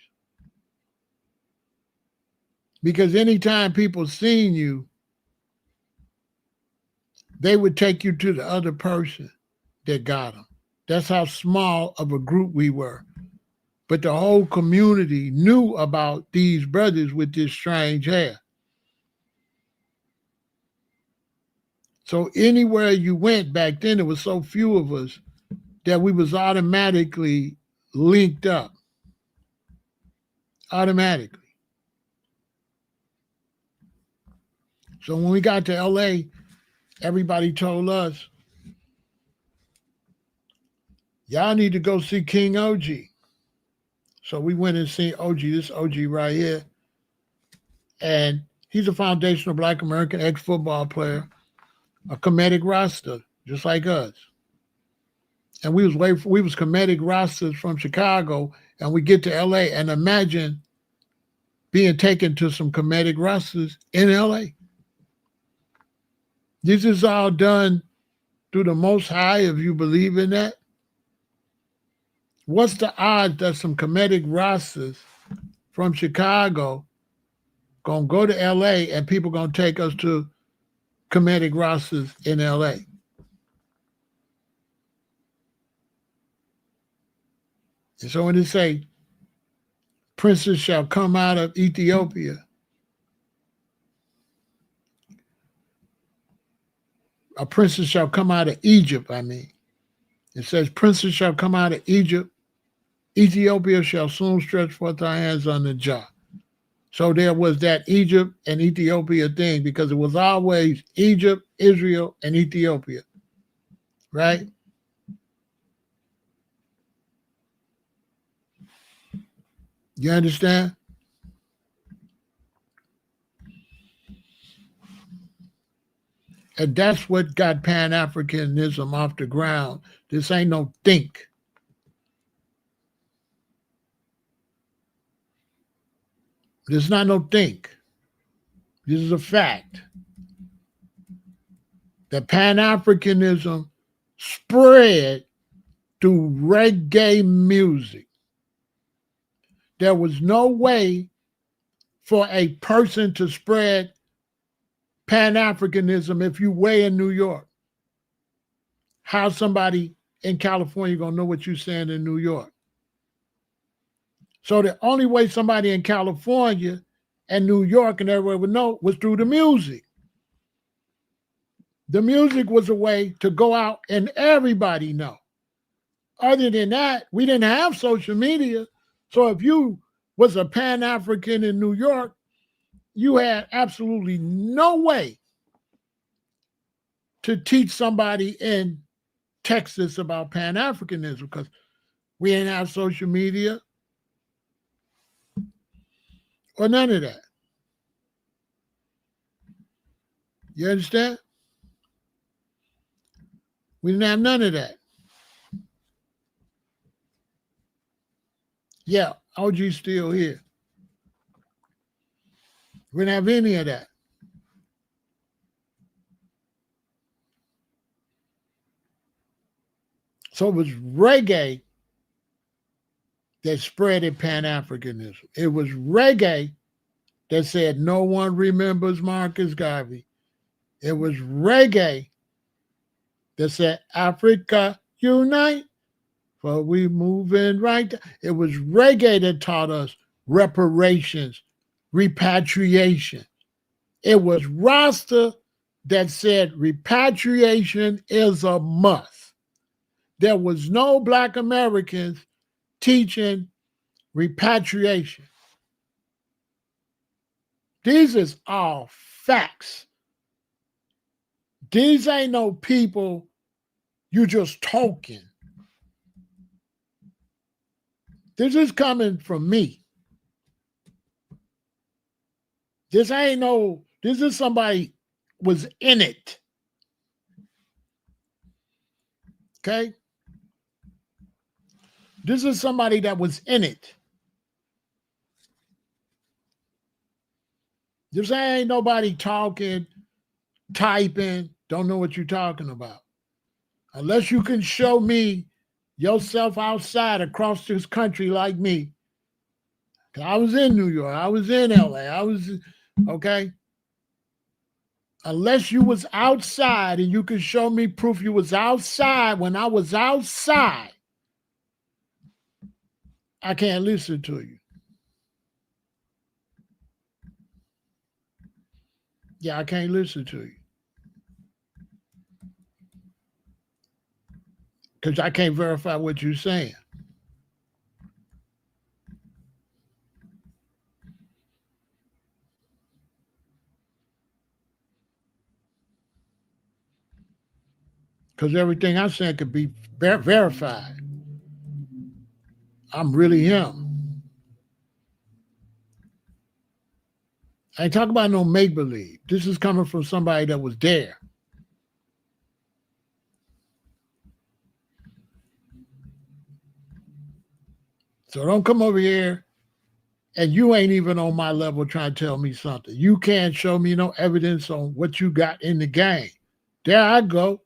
Because anytime people seen you, they would take you to the other person that got them. That's how small of a group we were. But the whole community knew about these brothers with this strange hair. So anywhere you went back then, there was so few of us that we was automatically linked up. Automatically. So when we got to LA, everybody told us, y'all need to go see King OG. So we went and seen OG, this OG right here. And he's a foundational Black American ex-football player, a comedic roster, just like us. And we was comedic rosters from Chicago, and we get to LA, and imagine being taken to some comedic rosters in LA. This is all done through the Most High, if you believe in that. What's the odds that some comedic rosters from Chicago gonna go to LA and people gonna take us to comedic rosters in LA? And so when they say, princes shall come out of Ethiopia, a princess shall come out of Egypt, It says, princes shall come out of Egypt, Ethiopia shall soon stretch forth her hands on the jaw. So there was that Egypt and Ethiopia thing, because it was always Egypt, Israel, and Ethiopia, right? You understand? And that's what got Pan-Africanism off the ground. This ain't no think. This is not no think. This is a fact. That Pan-Africanism spread through reggae music. There was no way for a person to spread Pan-Africanism if you were in New York. How somebody in California gonna know what you're saying in New York? So the only way somebody in California and New York and everywhere would know was through the music. The music was a way to go out and everybody know. Other than that, we didn't have social media. So if you was a Pan-African in New York, you had absolutely no way to teach somebody in Texas about Pan-Africanism, because we didn't have social media or none of that. You understand? We didn't have none of that. Yeah, OG's still here. We didn't have any of that. So it was reggae that spreaded Pan-Africanism. It was reggae that said no one remembers Marcus Garvey. It was reggae that said Africa unite, for we moving right. It was reggae that taught us reparations, repatriation. It was Rasta that said repatriation is a must. There was no Black Americans teaching repatriation. These is all facts. These ain't no people you just talking. This is coming from me. This is somebody was in it. Okay? This is somebody that was in it. This ain't nobody talking, typing, don't know what you're talking about. Unless you can show me yourself outside across this country like me. I was in New York. I was in LA. Okay? Unless you was outside and you can show me proof you was outside when I was outside, I can't listen to you. Yeah, I can't listen to you. because I can't verify what you're saying. Because everything I'm saying could be verified. I'm really him. I ain't talking about no make-believe. This is coming from somebody that was there. So don't come over here and you ain't even on my level trying to tell me something. You can't show me no evidence on what you got in the game. There I go.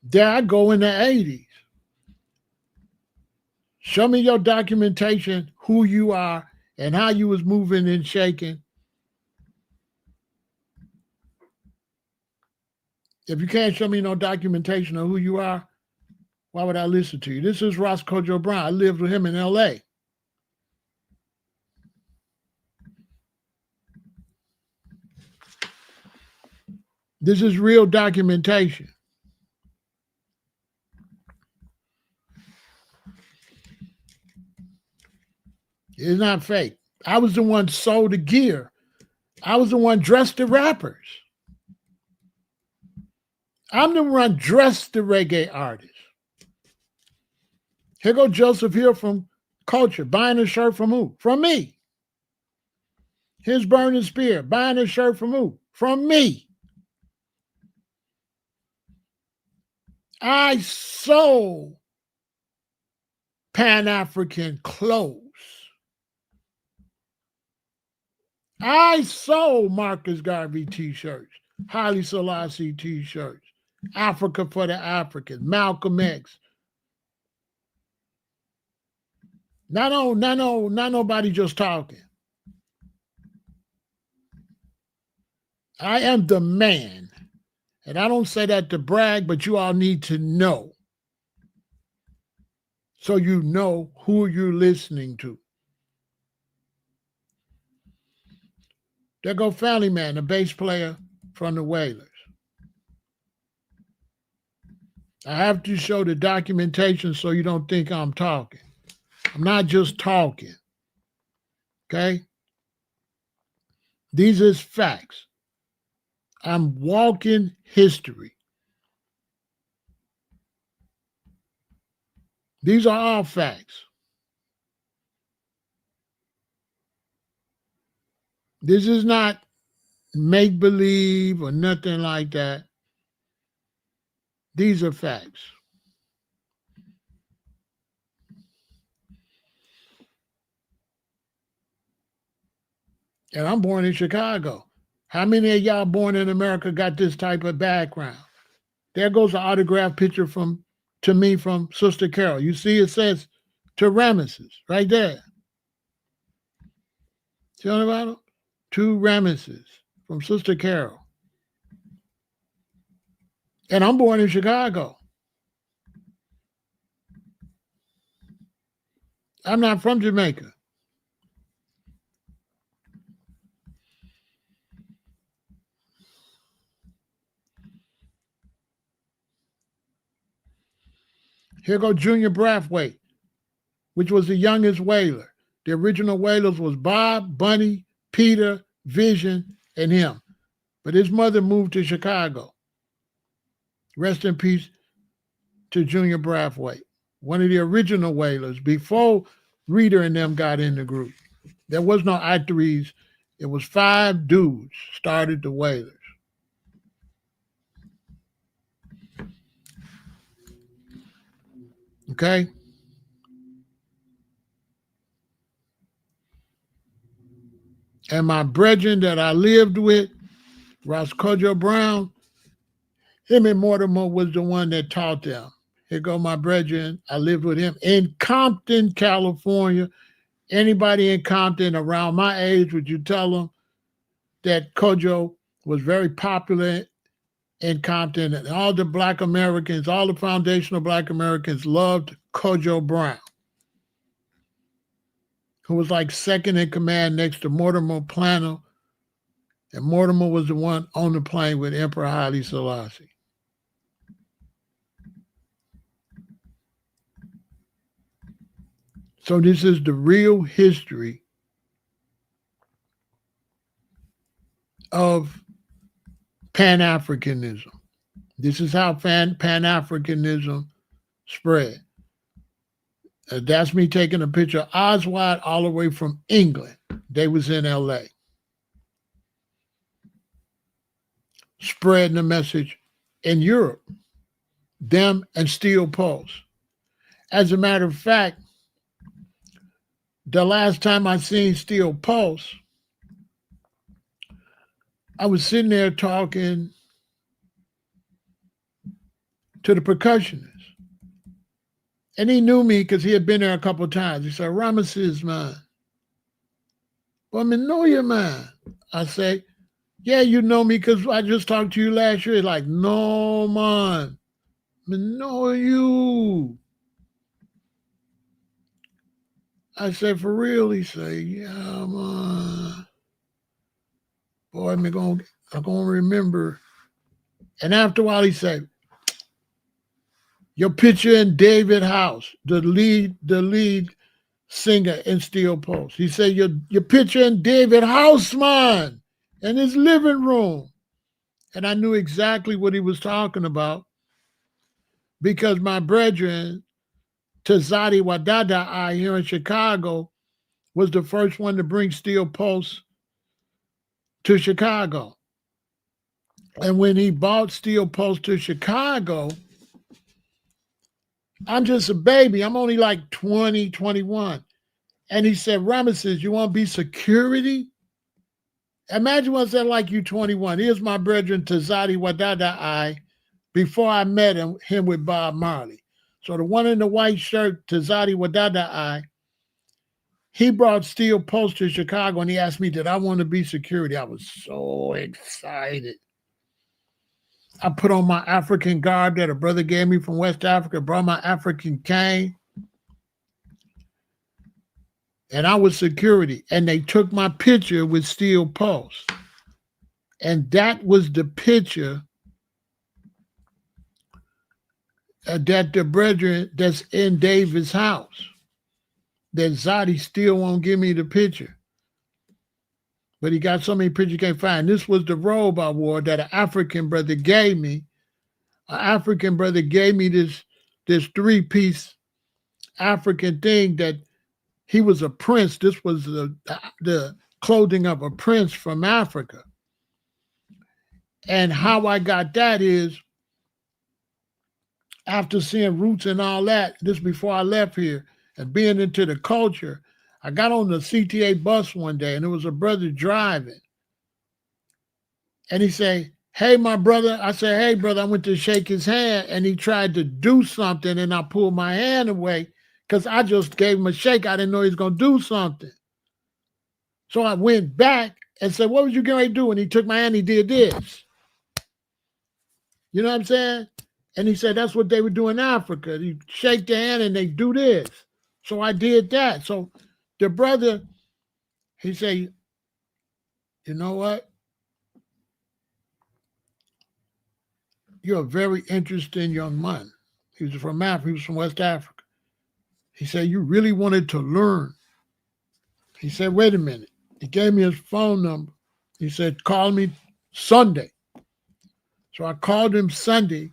There I go in the 80s. Show me your documentation, who you are, and how you was moving and shaking. If you can't show me no documentation of who you are, why would I listen to you? This is Ross Kojo Brown. I lived with him in L.A. This is real documentation. It's not fake. I was the one sold the gear. I was the one dressed the rappers. I'm the one dressed the reggae artists. Here go Joseph Hill from Culture, buying a shirt from who? From me. Here's Burning Spear, buying a shirt from who? From me. I sold Pan-African clothes. I sold Marcus Garvey t-shirts, Haile Selassie t-shirts, Africa for the Africans, Malcolm X. Not nobody just talking. I am the man. And I don't say that to brag, but you all need to know. So you know who you're listening to. There go Family Man, the bass player from the Wailers. I have to show the documentation so you don't think I'm talking. I'm not just talking. Okay? These is facts. I'm walking history. These are all facts. This is not make-believe or nothing like that. These are facts. And I'm born in Chicago. How many of y'all born in America got this type of background? There goes an autographed picture to me from Sister Carol. You see it says to Ramesses right there. See what about it? To Ramesses from Sister Carol. And I'm born in Chicago. I'm not from Jamaica. Here go Junior Brathwaite, which was the youngest whaler. The original whalers was Bob, Bunny, Peter, Vision, and him. But his mother moved to Chicago. Rest in peace to Junior Brathwaite, one of the original whalers before Rita and them got in the group. There was no I3s. It was 5 dudes started the whalers. Okay? And my brethren that I lived with, Ross Kojo Brown, him and Mortimer was the one that taught them. Here go my brethren. I lived with him in Compton, California. Anybody in Compton around my age, would you tell them that Kojo was very popular in Compton, and all the Black Americans, all the foundational Black Americans loved Kojo Brown, who was like second in command next to Mortimer Plano, and Mortimer was the one on the plane with Emperor Haile Selassie. So this is the real history of Pan-Africanism. This is how Pan-Africanism spread. That's me taking a picture of Oswald all the way from England. They was in LA. Spreading the message in Europe. Them and Steel Pulse. As a matter of fact, the last time I seen Steel Pulse, I was sitting there talking to the percussionist. And he knew me because he had been there a couple of times. He said, Ramesses, man. Well, I know you, man. I say, yeah, you know me because I just talked to you last year. He's like, no, man. I know you. I said, for real? He said, yeah, man. Boy, I'm going to remember. And after a while, he said, your picture in David House, the lead singer in Steel Pulse. He said, your picture in David House, man, in his living room. And I knew exactly what he was talking about because my brethren, Tazadi Wadada here in Chicago, was the first one to bring Steel Pulse to Chicago. And when he bought Steel Pulse to Chicago, I'm just a baby. I'm only like 20, 21. And he said, Ramesses, you want to be security? Imagine what's that like you 21. Here's my brethren, Tazadi Wadada before I met him with Bob Marley. So the one in the white shirt, Tazadi Wadada he brought Steel Pulse to Chicago and he asked me, did I want to be security? I was so excited. I put on my African garb that a brother gave me from West Africa, brought my African cane, and I was security. And they took my picture with Steel Pulse. And that was the picture that the brethren that's in David's house. That Zadi still won't give me the picture. But he got so many pictures he can't find. This was the robe I wore that an African brother gave me. An African brother gave me this three-piece African thing that he was a prince. This was the clothing of a prince from Africa. And how I got that is after seeing Roots and all that, this before I left here, and being into the culture, I got on the CTA bus one day and there was a brother driving. And he said, hey, my brother. I said, hey, brother, I went to shake his hand and he tried to do something and I pulled my hand away because I just gave him a shake. I didn't know he was going to do something. So I went back and said, what was you going to do? And he took my hand, he did this. You know what I'm saying? And he said, that's what they would do in Africa. You shake the hand and they do this. So I did that. So the brother, he said, you know what? You're a very interesting young man. He was from Africa. He was from West Africa. He said, you really wanted to learn. He said, wait a minute. He gave me his phone number. He said, call me Sunday. So I called him Sunday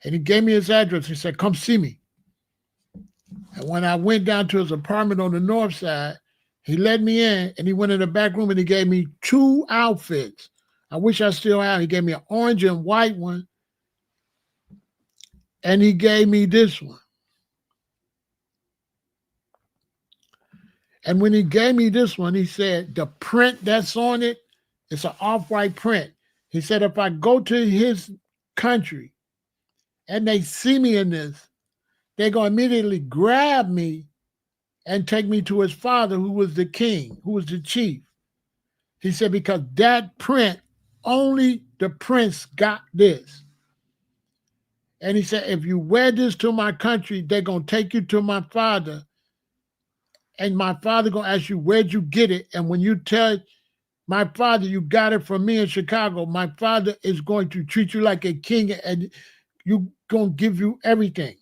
and he gave me his address. He said, come see me. And when I went down to his apartment on the north side, he let me in and he went in the back room and he gave me two outfits. I wish I still had. He gave me an orange and white one. And he gave me this one. And when he gave me this one, he said, the print that's on it, it's an off-white print. He said, if I go to his country and they see me in this, they're going to immediately grab me and take me to his father, who was the king, who was the chief. He said, because that print, only the prince got this. And he said, if you wear this to my country, they're going to take you to my father. And my father going to ask you, where'd you get it? And when you tell my father you got it from me in Chicago, my father is going to treat you like a king and you going to give you everything.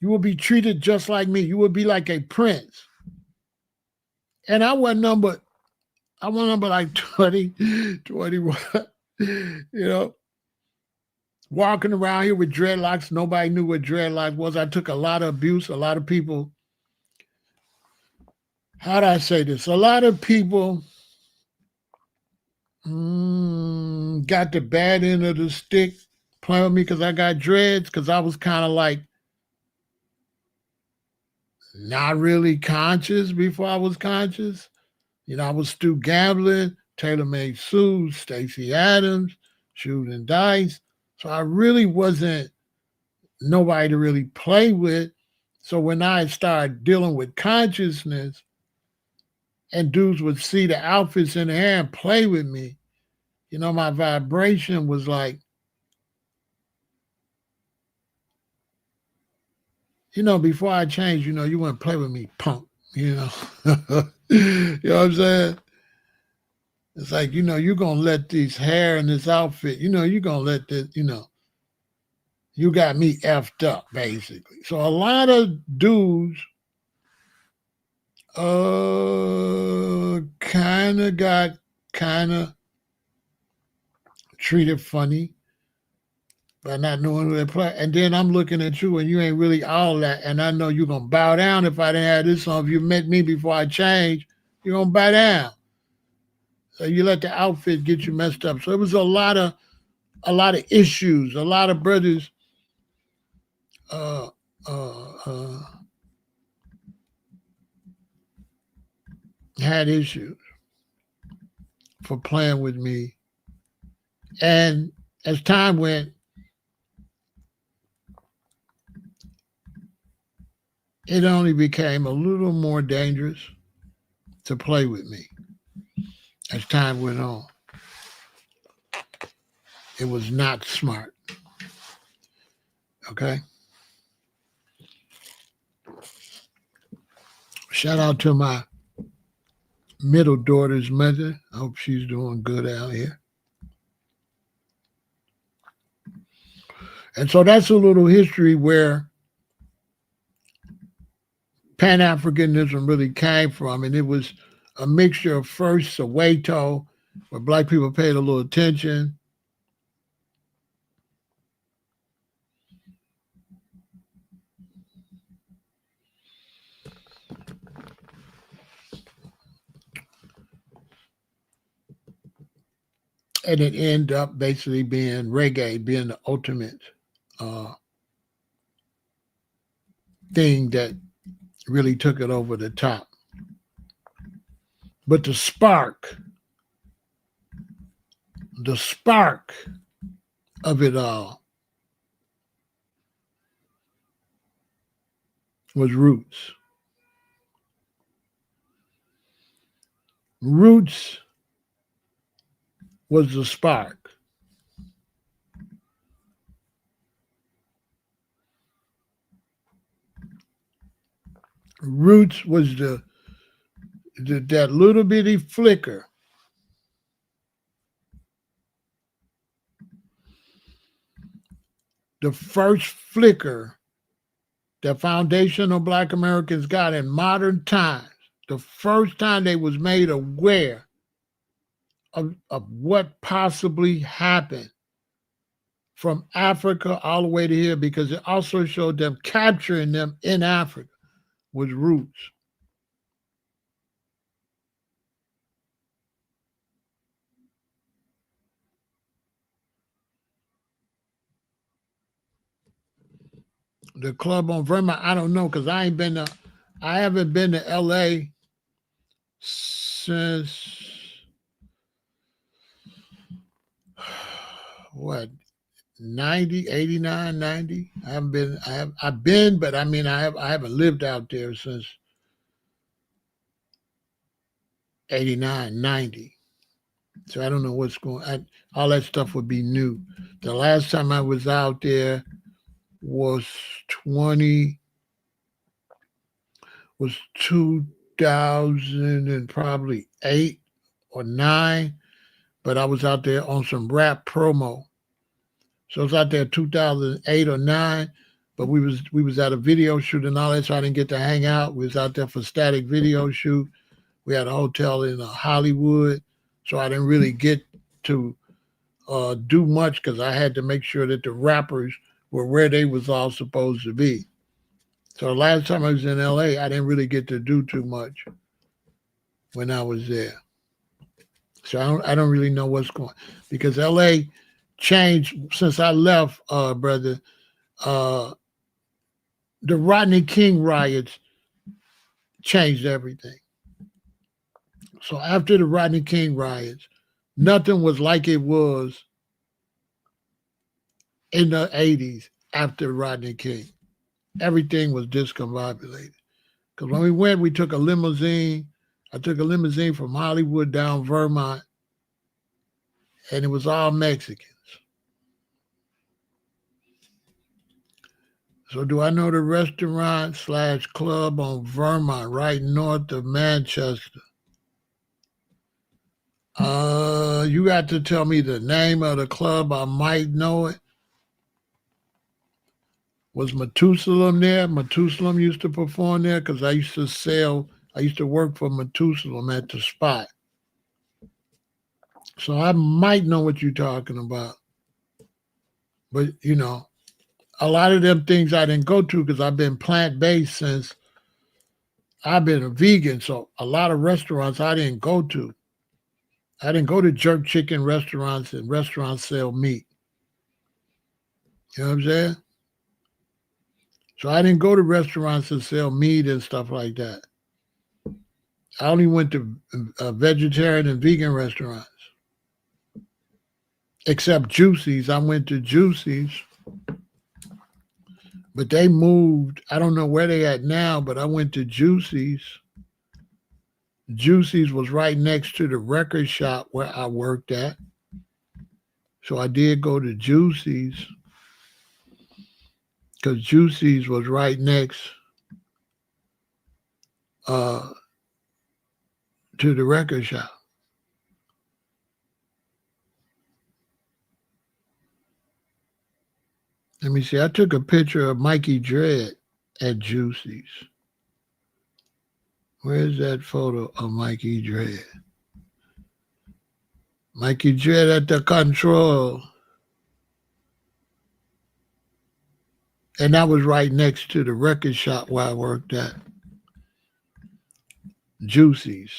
You will be treated just like me. You will be like a prince. And I wasn't number like 20, 21, walking around here with dreadlocks. Nobody knew what dreadlocks was. I took a lot of abuse. A lot of people, how do I say this? A lot of people got the bad end of the stick playing with me because I got dreads, because I was kind of like not really conscious before I was conscious. I was Stu Gambling, Taylor Made Suits, Stacey Adams, Shooting Dice. So I really wasn't nobody to really play with. So when I started dealing with consciousness and dudes would see the outfits in the hair and play with me, my vibration was like, before I changed, you wouldn't play with me, punk, You know what I'm saying? It's like, you're going to let these hair and this outfit, you're going to let this, you got me effed up, basically. So a lot of dudes got treated funny by not knowing who they play. And then I'm looking at you and you ain't really all that. And I know you're going to bow down if I didn't have this on. If you met me before I changed, you're going to bow down. So you let the outfit get you messed up. So it was a lot of issues. A lot of brothers had issues for playing with me. And as time went, it only became a little more dangerous to play with me as time went on. It was not smart. Okay? Shout out to my middle daughter's mother. I hope she's doing good out here. And so that's a little history where Pan-Africanism really came from. And it was a mixture of first Soweto, where Black people paid a little attention. And it ended up basically being reggae, being the ultimate thing that really took it over the top. But the spark of it all was Roots. Roots was the spark. Roots was that little bitty flicker. The first flicker that foundational Black Americans got in modern times. The first time they was made aware of what possibly happened from Africa all the way to here, because it also showed them capturing them in Africa, was Roots. The club on Vermont, I don't know, because I haven't been to LA since what, 90, 89, 90. I've been, but I mean, I haven't lived out there since 89, 90. So I don't know what's going on. All that stuff would be new. The last time I was out there was 2000 and probably 8 or 9, but I was out there on some rap promo. So I was out there 2008 or 9. But we was at a video shoot and all that, so I didn't get to hang out. We was out there for static video shoot. We had a hotel in Hollywood, so I didn't really get to do much because I had to make sure that the rappers were where they was all supposed to be. So the last time I was in LA, I didn't really get to do too much when I was there. So I don't really know what's going, because LA changed since I left, brother. The Rodney King riots changed everything. So after the Rodney King riots, nothing was like it was in the 80s after Rodney King. Everything was discombobulated. Because when we went, we took a limousine. I took a limousine from Hollywood down Vermont, and it was all Mexicans. So do I know the restaurant / club on Vermont, right north of Manchester? You got to tell me the name of the club. I might know it. Was Methuselah there? Methuselah used to perform there because I used to work for Methuselah at the spot. So I might know what you're talking about. But, you know, a lot of them things I didn't go to because I've been plant-based since I've been a vegan. So a lot of restaurants I didn't go to. I didn't go to jerk chicken restaurants and restaurants sell meat. You know what I'm saying? So I didn't go to restaurants that sell meat and stuff like that. I only went to vegetarian and vegan restaurants. Except Juicy's. I went to Juicy's. But they moved. I don't know where they at now, but I went to Juicy's. Juicy's was right next to the record shop where I worked at. So I did go to Juicy's, because Juicy's was right next to the record shop. Let me see. I took a picture of Mikey Dread at Juicy's. Where's that photo of Mikey Dread? Mikey Dread at the control. And that was right next to the record shop where I worked at. Juicy's.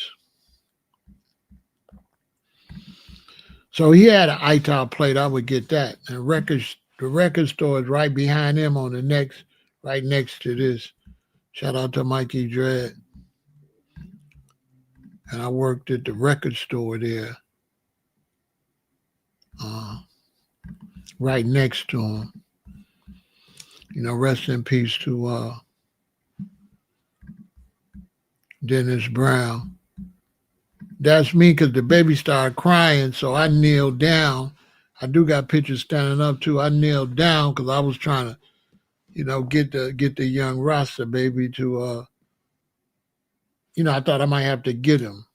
So he had an iTop plate. I would get that. And the record store is right behind him on the next, right next to this. Shout out to Mikey Dread. And I worked at the record store there. Right next to him. You know, rest in peace to Dennis Brown. That's me, because the baby started crying, so I kneeled down. I do got pictures standing up too. I kneeled down because I was trying to, you know, get the young Rasta baby to, you know, I thought I might have to get him,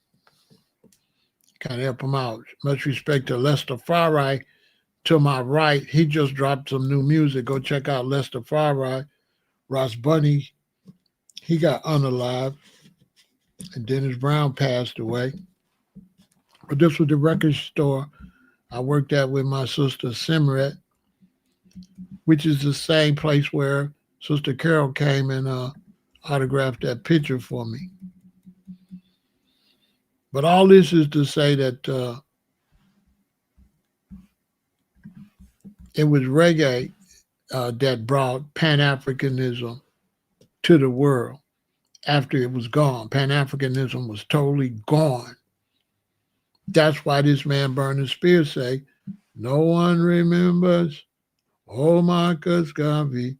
kind of help him out. Much respect to Lester Pharaoh to my right. He just dropped some new music. Go check out Lester Pharaoh. Ross Bunny, he got unalive, and Dennis Brown passed away. But this was the record store I worked at with my sister Simret, which is the same place where Sister Carol came and autographed that picture for me. But all this is to say that it was reggae that brought Pan-Africanism to the world after it was gone. Pan-Africanism was totally gone. That's why this man Bernard Spears say, no one remembers old Marcus Garvey.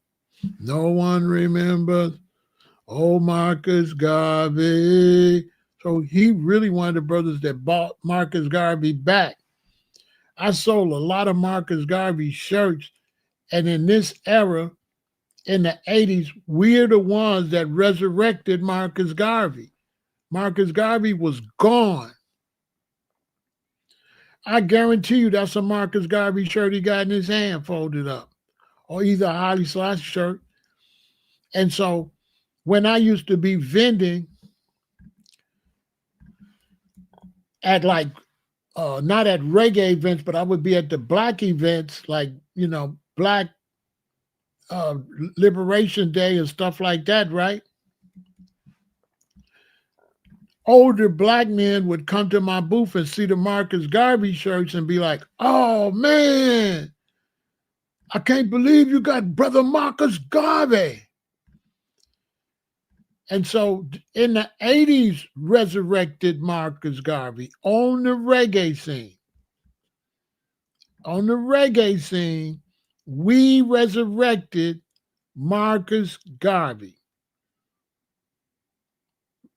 No one remembers old Marcus Garvey. So he really one of the brothers that bought Marcus Garvey back. I sold a lot of Marcus Garvey shirts, and in this era, in the 80s, we're the ones that resurrected Marcus Garvey. Marcus Garvey was gone. I guarantee you that's a Marcus Garvey shirt he got in his hand folded up. Or either a Holly Slosh shirt And so when I used to be vending at like, not at reggae events, but I would be at the black events, like, Black uh, Liberation Day and stuff like that, right? Older black men would come to my booth and see the Marcus Garvey shirts and be like, "Oh man, I can't believe you got Brother Marcus Garvey." And so in the 80s, resurrected Marcus Garvey on the reggae scene. On the reggae scene, we resurrected Marcus Garvey.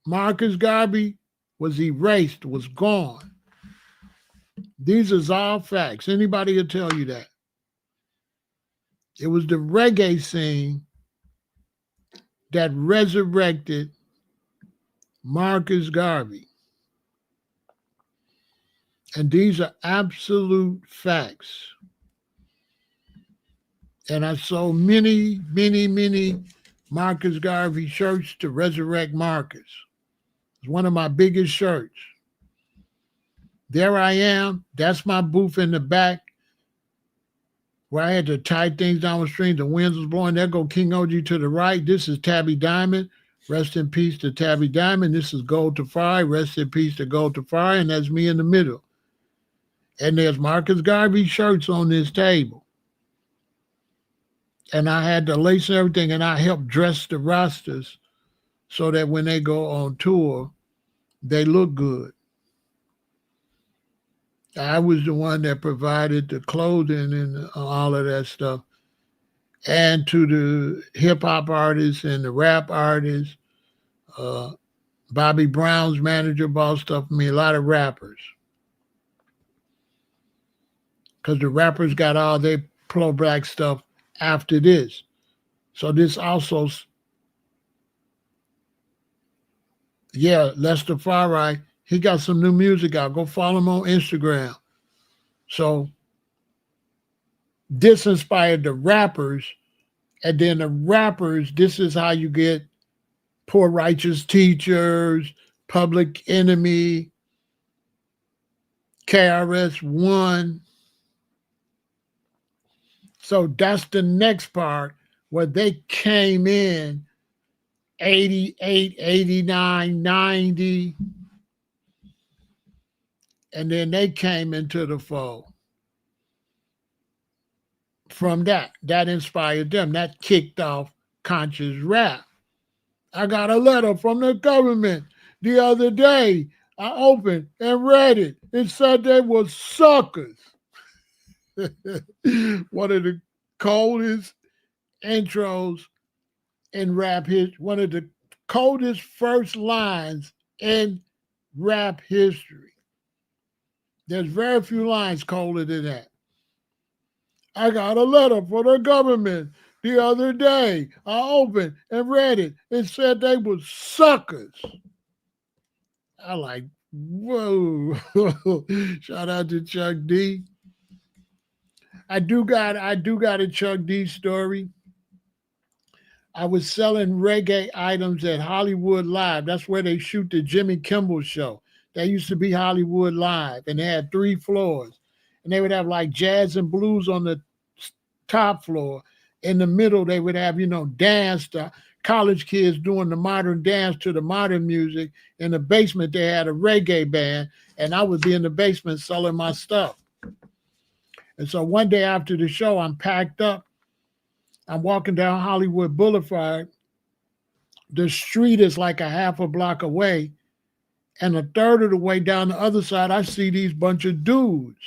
Marcus Garvey was erased, was gone. These are all facts. Anybody will tell you that. It was the reggae scene that resurrected Marcus Garvey. And these are absolute facts. And I sold many, many, many Marcus Garvey shirts to resurrect Marcus. It's one of my biggest shirts. There I am. That's my booth in the back where I had to tie things down the stream. The winds was blowing. There go King OG to the right. This is Tabby Diamond. Rest in peace to Tabby Diamond. This is Gold Tafari. Rest in peace to Gold Tafari. And that's me in the middle. And there's Marcus Garvey shirts on this table. And I had the lace and everything, and I helped dress the rosters so that when they go on tour, they look good. I was the one that provided the clothing and all of that stuff. And to the hip-hop artists and the rap artists, Bobby Brown's manager bought stuff for me, a lot of rappers. Because the rappers got all their pro-black stuff after this. So this also, Lester Farrai, he got some new music out. Go follow him on Instagram. So this inspired the rappers. And then the rappers, this is how you get Poor Righteous Teachers, Public Enemy, KRS-One. So that's the next part where they came in 88, 89, 90. And then they came into the fold. From that inspired them. That kicked off conscious rap. I got a letter from the government the other day. I opened and read it. It said they were suckers. One of the coldest intros in rap history. One of the coldest first lines in rap history. There's very few lines colder than that. I got a letter from the government the other day. I opened and read it. It said they were suckers. I like, whoa. Shout out to Chuck D. I do got a Chuck D story. I was selling reggae items at Hollywood Live. That's where they shoot the Jimmy Kimmel show. That used to be Hollywood Live, and they had 3 floors. And they would have like jazz and blues on the top floor. In the middle, they would have, dance to college kids doing the modern dance to the modern music. In the basement, they had a reggae band, and I would be in the basement selling my stuff. And so one day after the show, I'm packed up. I'm walking down Hollywood Boulevard. The street is like a half a block away. And a third of the way down the other side, I see these bunch of dudes.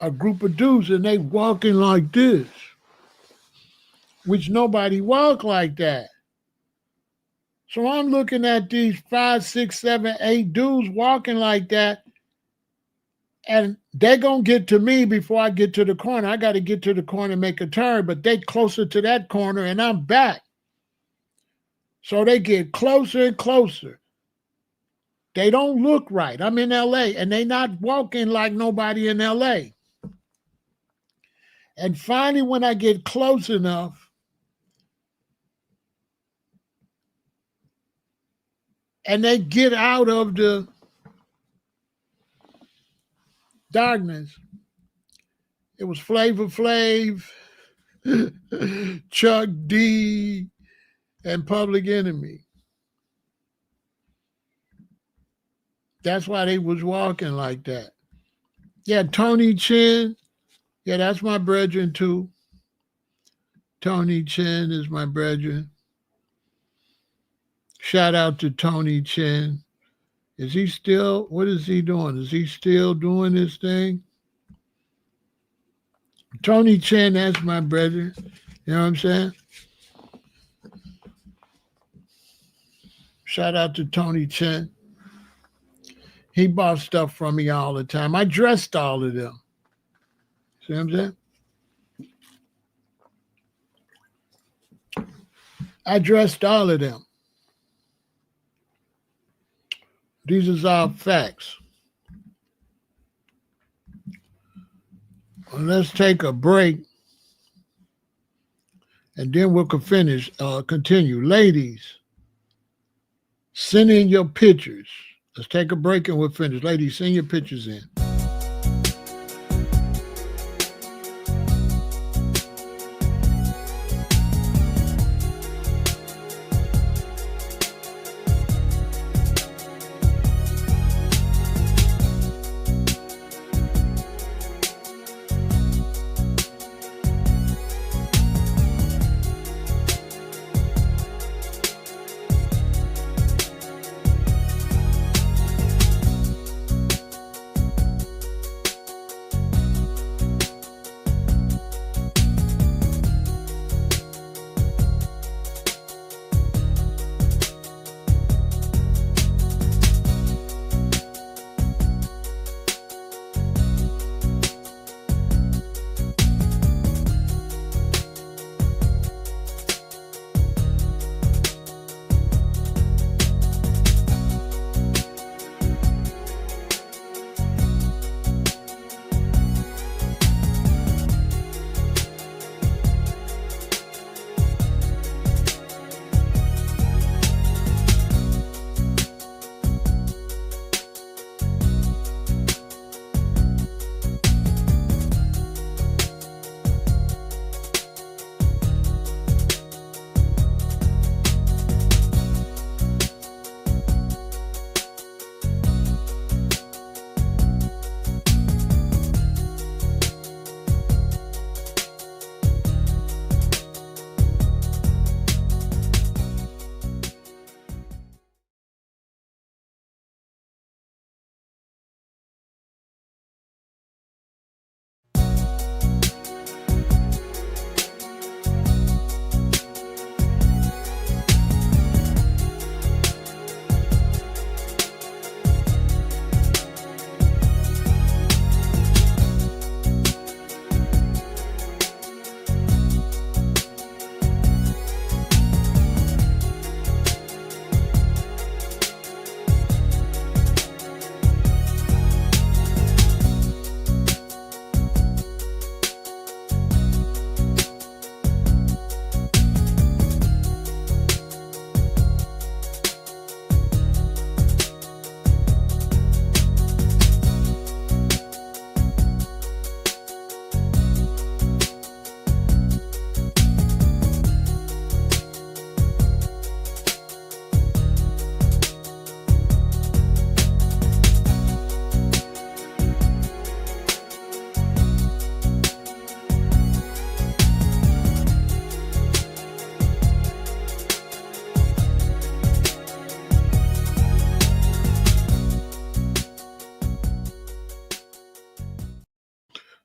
A group of dudes, and they walking like this. Which nobody walk like that. So I'm looking at these 5, 6, 7, 8 dudes walking like that. And they're going to get to me before I get to the corner. I got to get to the corner and make a turn, but they closer to that corner and I'm back. So they get closer and closer. They don't look right. I'm in LA and they not walking like nobody in LA. And finally, when I get close enough, and they get out of the darkness. It was Flavor Flav, Chuck D, and Public Enemy. That's why they was walking like that. Yeah, Tony Chin. Yeah, that's my brethren too. Tony Chin is my brethren. Shout out to Tony Chin. Is he still, what is he doing? Is he still doing this thing? Tony Chin, that's my brother. You know what I'm saying? Shout out to Tony Chin. He bought stuff from me all the time. I dressed all of them. See what I'm saying? I dressed all of them. These are all facts. Well, let's take a break, and then we'll continue. Ladies, send in your pictures. Let's take a break and we'll finish. Ladies, send your pictures in.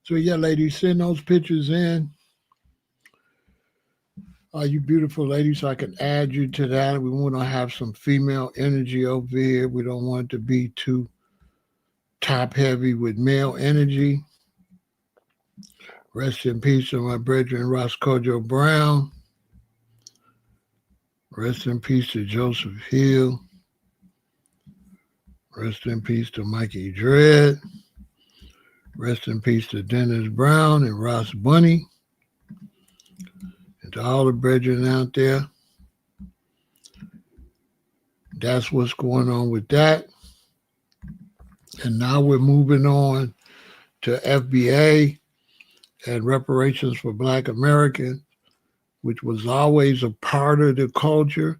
So yeah, ladies, send those pictures in. You beautiful ladies, so I can add you to that. We want to have some female energy over here. We don't want it to be too top heavy with male energy. Rest in peace to my brethren Roscoe Brown. Rest in peace to Joseph Hill. Rest in peace to Mikey Dredd. Rest in peace to Dennis Brown and Ross Bunny. And to all the brethren out there, That's what's going on with that. And now we're moving on to FBA and reparations for Black Americans, which was always a part of the culture.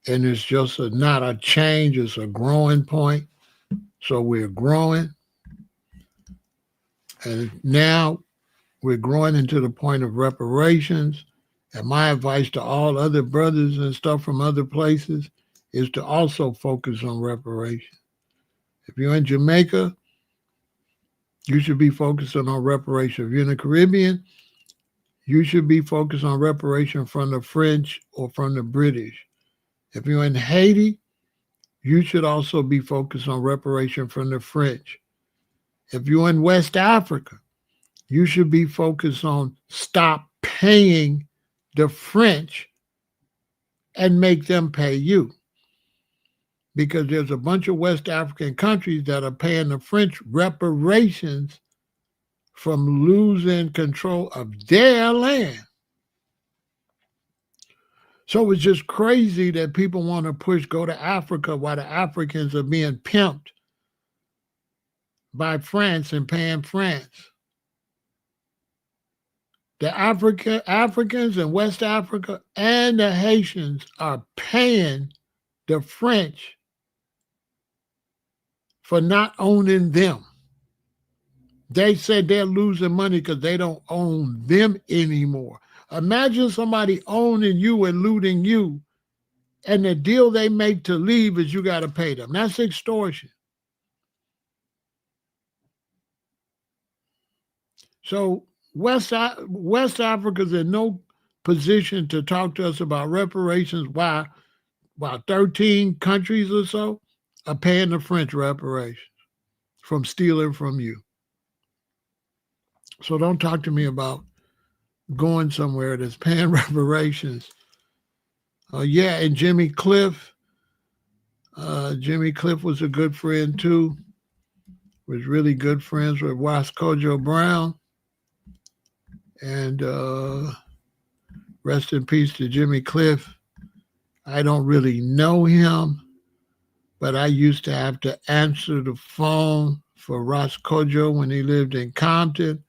And it's just not a change, it's a growing point. So we're growing. And now we're growing into the point of reparations. And my advice to all other brothers and stuff from other places is to also focus on reparations. If you're in Jamaica, you should be focusing on reparation. If you're in the Caribbean, you should be focused on reparation from the French or from the British. If you're in Haiti, you should also be focused on reparation from the French. If you're in West Africa, you should be focused on stop paying the French and make them pay you. Because there's a bunch of West African countries that are paying the French reparations from losing control of their land. So it's just crazy that people want to go to Africa while the Africans are being pimped by France and paying France. The Africans in West Africa and the Haitians are paying the French for not owning them. They said they're losing money because they don't own them anymore. Imagine somebody owning you and looting you, and the deal they make to leave is you got to pay them. That's extortion. So West Africa's in no position to talk to us about reparations while 13 countries or so are paying the French reparations from stealing from you. So don't talk to me about going somewhere that's paying reparations. Yeah, and Jimmy Cliff. Jimmy Cliff was a good friend too. Was really good friends with Wascojo Brown. And rest in peace to Jimmy Cliff. I don't really know him, but I used to have to answer the phone for Ross Kojo when he lived in Compton,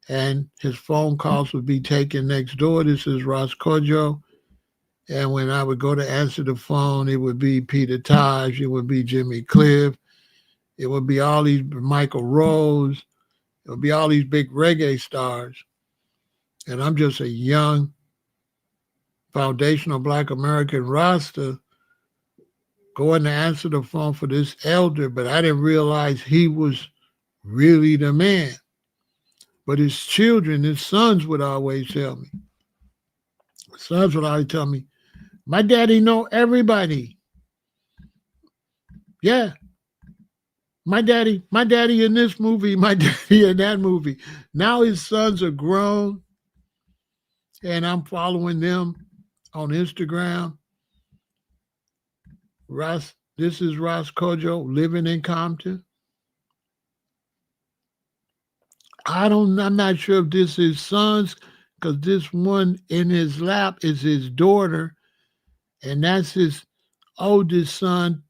and his phone calls would be taken next door. This is Ross Kojo. And when I would go to answer the phone, it would be Peter Taj, it would be Jimmy Cliff, it would be all these Michael Rose, it would be all these big reggae stars. And I'm just a young foundational Black American Rasta going to answer the phone for this elder, but I didn't realize he was really the man. But his children, his sons would always tell me. Sons would always tell me, my daddy know everybody. Yeah. My daddy in this movie, my daddy in that movie. Now his sons are grown, and I'm following them on Instagram. This is Ross Kojo living in Compton. I'm not sure if this is his sons, because this one in his lap is his daughter, and that's his oldest son,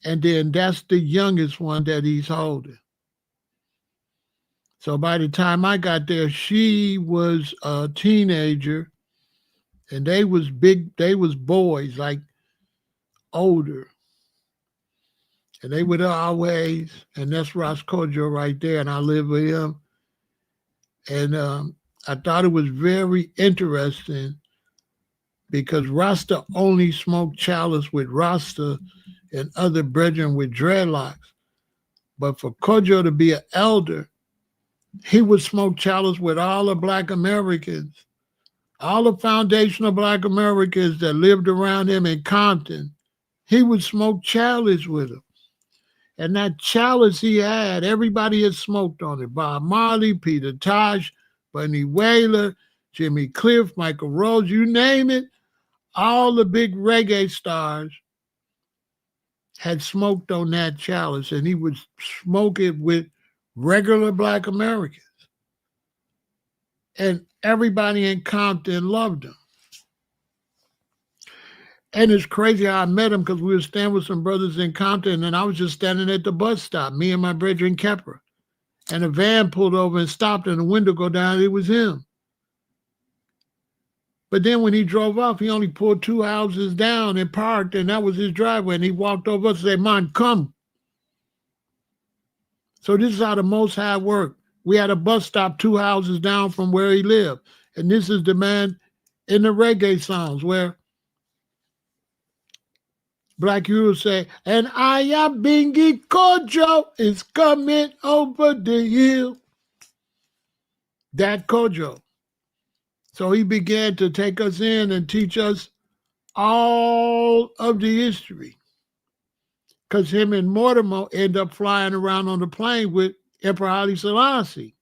and then that's the youngest one that he's holding. So by the time I got there, she was a teenager, and they was boys, like older. And they would always, and that's Ross Kojo right there, and I live with him. And I thought it was very interesting because Rasta only smoked chalice with Rasta and other brethren with dreadlocks. But for Kojo to be an elder, he would smoke chalice with all the Black Americans, all the foundational Black Americans that lived around him in Compton. He would smoke chalice with them. And that chalice he had, everybody had smoked on it. Bob Marley, Peter Tosh, Bunny Wailer, Jimmy Cliff, Michael Rose, you name it. All the big reggae stars had smoked on that chalice, and he would smoke it with regular Black Americans. And everybody in Compton loved him. And it's crazy how I met him because we were standing with some brothers in Compton, and I was just standing at the bus stop, me and my brethren Kepper. And a van pulled over and stopped, and the window go down. It was him. But then when he drove off, he only pulled 2 houses down and parked, and that was his driveway. And he walked over and said, "Man, come." So this is how the Most High worked. We had a bus stop 2 houses down from where he lived. And this is the man in the reggae songs where Black Heroes say, "And Ayabingi Kojo is coming over the hill." That Kojo. So he began to take us in and teach us all of the history. Because him and Mortimer end up flying around on the plane with Emperor Haile Selassie.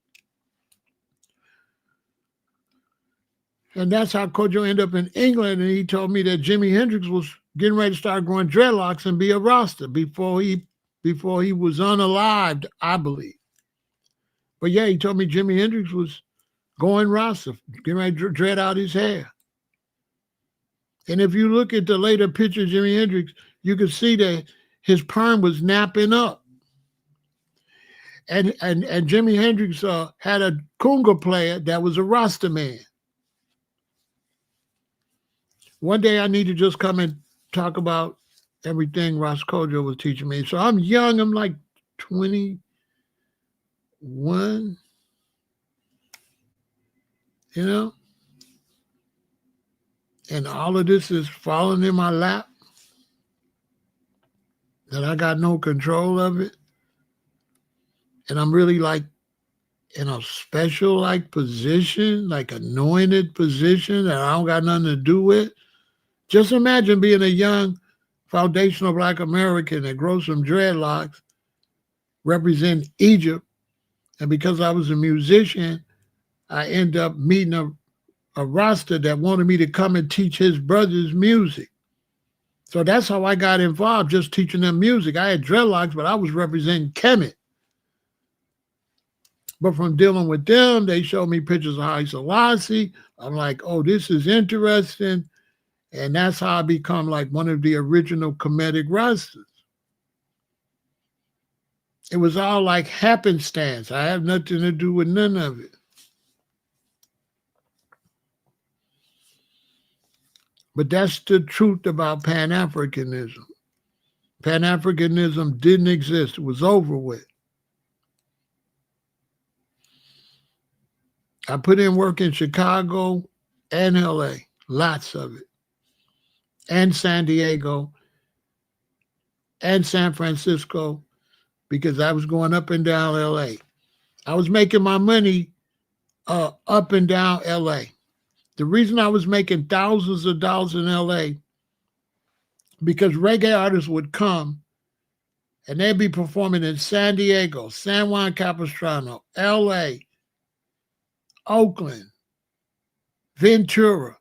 And that's how Kojo ended up in England. And he told me that Jimi Hendrix was getting ready to start growing dreadlocks and be a Rasta before he was unalived, I believe. But yeah, he told me Jimi Hendrix was going Rasta, getting ready to dread out his hair. And if you look at the later picture of Jimi Hendrix, you can see that his perm was napping up. And Jimi Hendrix had a conga player that was a Rasta man. One day I need to just come and talk about everything Ras Kojo was teaching me. So I'm young. I'm like 21. You know? And all of this is falling in my lap. And I got no control of it. And I'm really like in a special like position, like anointed position that I don't got nothing to do with. Just imagine being a young foundational Black American that grows some dreadlocks, represent Egypt. And because I was a musician, I end up meeting a Rasta that wanted me to come and teach his brothers music. So that's how I got involved, just teaching them music. I had dreadlocks, but I was representing Kemet. But from dealing with them, they showed me pictures of Haile Selassie. I'm like, oh, this is interesting. And that's how I become like one of the original Kemetic Rastas. It was all like happenstance. I have nothing to do with none of it. But that's the truth about Pan-Africanism. Pan-Africanism didn't exist. It was over with. I put in work in Chicago and LA, lots of it, and San Diego and San Francisco, because I was going up and down LA. I was making my money up and down LA. The reason I was making thousands of dollars in LA, because reggae artists would come and they'd be performing in San Diego, San Juan Capistrano, LA, Oakland, Ventura.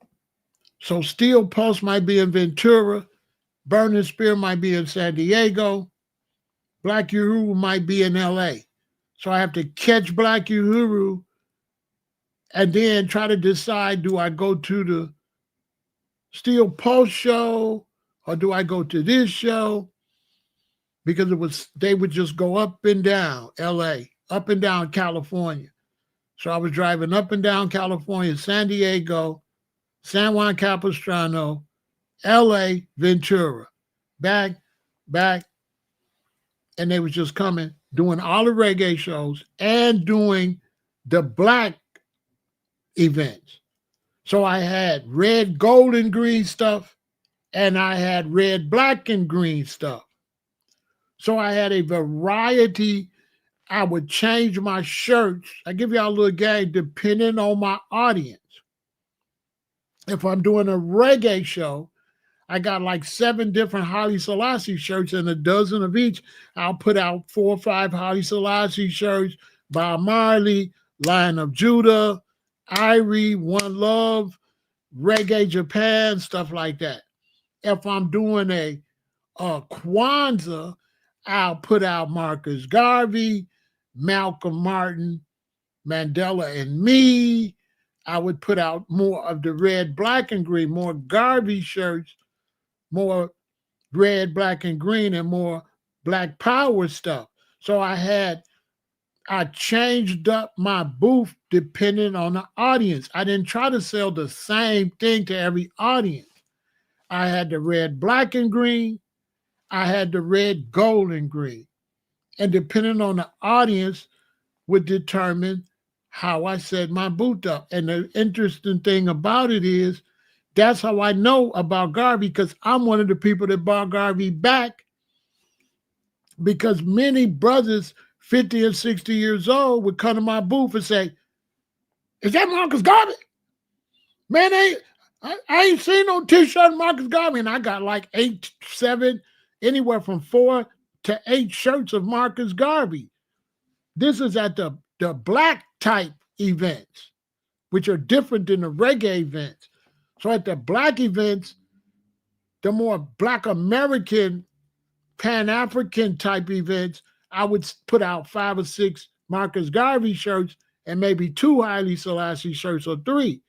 So Steel Pulse might be in Ventura, Burning Spear might be in San Diego, Black Uhuru might be in LA. So I have to catch Black Uhuru and then try to decide, do I go to the Steel Pulse show or do I go to this show? Because they would just go up and down LA, up and down California. So I was driving up and down California, San Diego, San Juan Capistrano, LA, Ventura, back, and they was just coming, doing all the reggae shows and doing the Black events. So I had red, gold, and green stuff, and I had red, black, and green stuff. So I had a variety. I would change my shirts. I give y'all a little game depending on my audience. If I'm doing a reggae show, I got like 7 different Haile Selassie shirts and a dozen of each. I'll put out 4 or 5 Haile Selassie shirts, Bob Marley, Lion of Judah, Irie, One Love, Reggae Japan, stuff like that. If I'm doing a Kwanzaa, I'll put out Marcus Garvey, Malcolm Martin, Mandela and Me. I would put out more of the red, black, and green, more Garvey shirts more red, black, and green, and more Black Power stuff. So I changed up my booth depending on the audience. I didn't try to sell the same thing to every audience. I had the red, black, and green. I had the red, gold, and green. And depending on the audience would determine how I set my booth up. And the interesting thing about it is that's how I know about Garvey, because I'm one of the people that brought Garvey back, because many brothers 50 and 60 years old would come to my booth and say, "Is that Marcus Garvey? Man, I ain't seen no t-shirt of Marcus Garvey." And I got like 8, 7, anywhere from 4 to 8 shirts of Marcus Garvey. This is at the black type events, which are different than the reggae events. So at the black events, the more Black American, Pan-African type events, I would put out 5 or 6 Marcus Garvey shirts and maybe 2 Haile Selassie shirts or 3.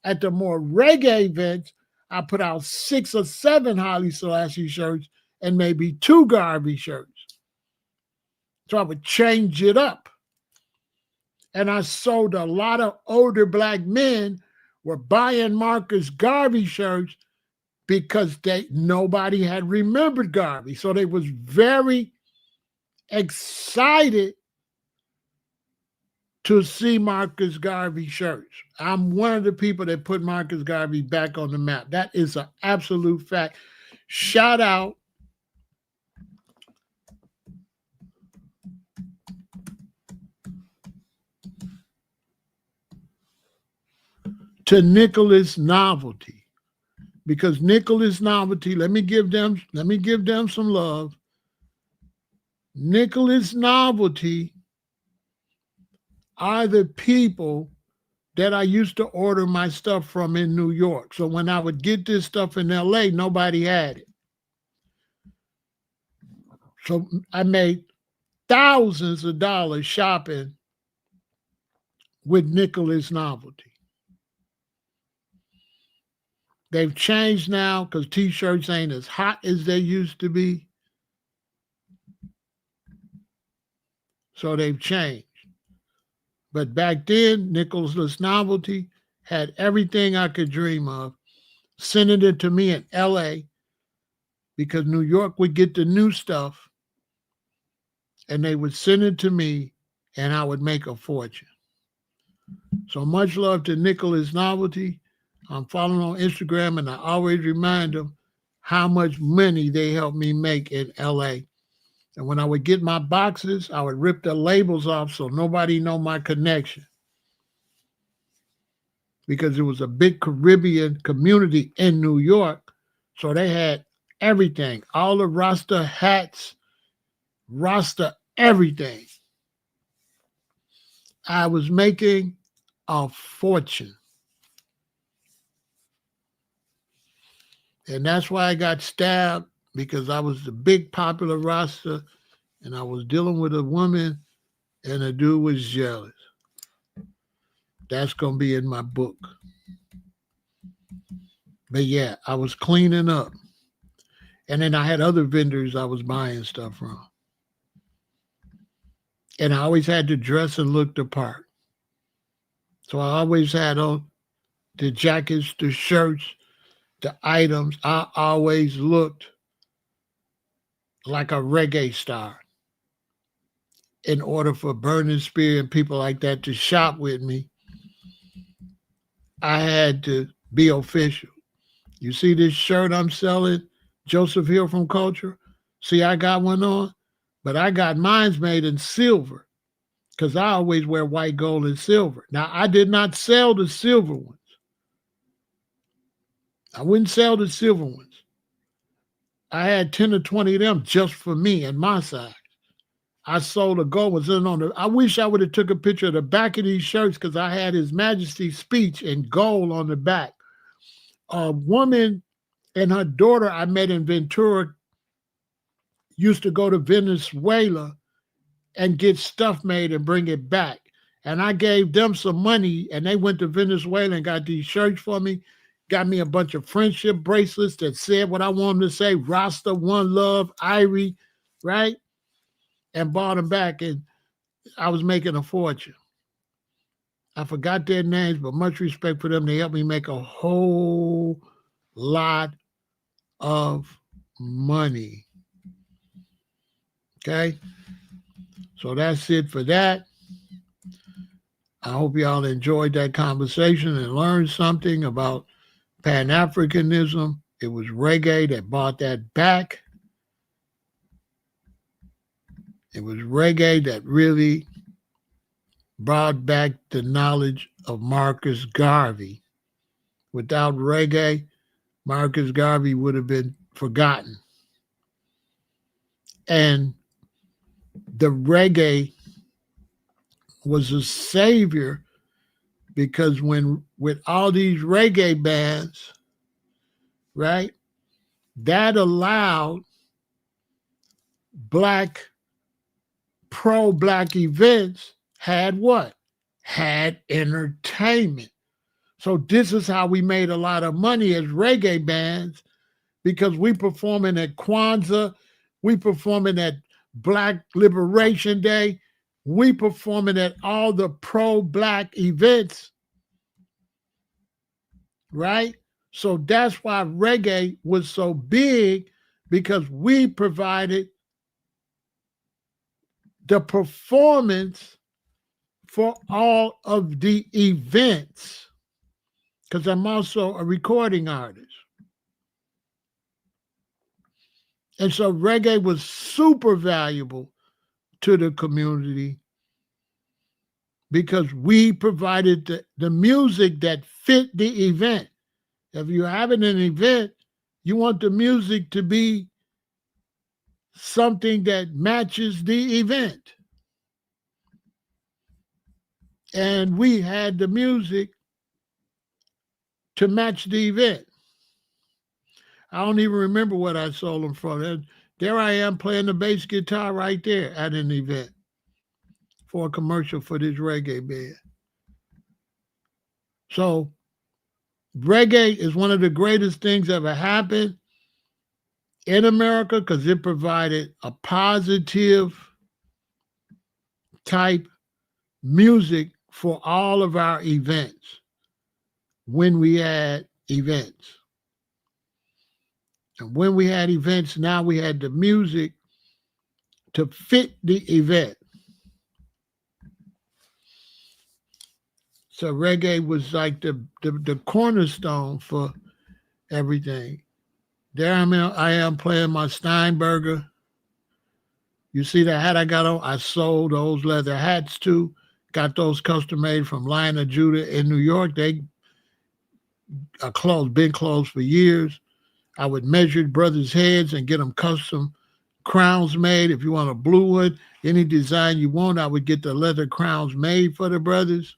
At the more reggae events, I put out 6 or 7 Haile Selassie shirts and maybe 2 Garvey shirts. So I would change it up. And I sold a lot of older Black men were buying Marcus Garvey shirts because nobody had remembered Garvey. So they was very excited to see Marcus Garvey shirts. I'm one of the people that put Marcus Garvey back on the map. That is an absolute fact. Shout out to Nicholas Novelty, because Nicholas Novelty, let me give them some love. Nicholas Novelty are the people that I used to order my stuff from in New York. So when I would get this stuff in LA, nobody had it. So I made thousands of dollars shopping with Nicholas Novelty. They've changed now because t-shirts ain't as hot as they used to be. So they've changed. But back then, Nicholas Novelty had everything I could dream of, sending it to me in LA, because New York would get the new stuff and they would send it to me and I would make a fortune. So much love to Nicholas Novelty. I'm following on Instagram, and I always remind them how much money they helped me make in LA. And when I would get my boxes, I would rip the labels off so nobody know my connection, because it was a big Caribbean community in New York. So they had everything, all the Rasta hats, Rasta everything. I was making a fortune. And that's why I got stabbed, because I was the big popular Rasta and I was dealing with a woman and the dude was jealous. That's going to be in my book. But yeah, I was cleaning up. And then I had other vendors I was buying stuff from. And I always had to dress and look the part. So I always had on the jackets, the shirts, the items. I always looked like a reggae star in order for Burning Spear and people like that to shop with me. I had to be official. You see this shirt I'm selling, Joseph Hill from Culture? See, I got one on, but I got mine's made in silver, because I always wear white, gold, and silver. Now, I did not sell the silver ones. I wouldn't sell the silver ones. I had 10 or 20 of them just for me and my size. I sold the gold ones. I wish I would have took a picture of the back of these shirts, because I had His Majesty's speech in gold on the back. A woman and her daughter I met in Ventura used to go to Venezuela and get stuff made and bring it back. And I gave them some money, and they went to Venezuela and got these shirts for me, got me a bunch of friendship bracelets that said what I want them to say, Rasta, One Love, Irie, right? And bought them back, and I was making a fortune. I forgot their names, but much respect for them. They helped me make a whole lot of money. Okay? So that's it for that. I hope y'all enjoyed that conversation and learned something about Pan-Africanism. It was reggae that brought that back. It was reggae that really brought back the knowledge of Marcus Garvey. Without reggae, Marcus Garvey would have been forgotten. And the reggae was a savior because when with all these reggae bands, right, that allowed pro-black events had what? Had entertainment. So this is how we made a lot of money as reggae bands, because we performing at Kwanzaa, we performing at Black Liberation Day, we performing at all the pro-black events, right? So that's why reggae was so big, because we provided the performance for all of the events, because I'm also a recording artist. And so reggae was super valuable to the community because we provided the music that fit the event. If you're having an event, you want the music to be something that matches the event. And we had the music to match the event. I don't even remember what I sold them for. There I am playing the bass guitar right there at an event for a commercial for this reggae band. So reggae is one of the greatest things ever happened in America because it provided a positive type music for all of our events when we had events. And when we had events, now we had the music to fit the event. So reggae was like the cornerstone for everything. There I am playing my Steinberger. You see the hat I got on? I sold those leather hats too. Got those custom made from Lion of Judah in New York. They are closed, been closed for years. I would measure brothers' heads and get them custom crowns made. If you want a blue one, any design you want, I would get the leather crowns made for the brothers.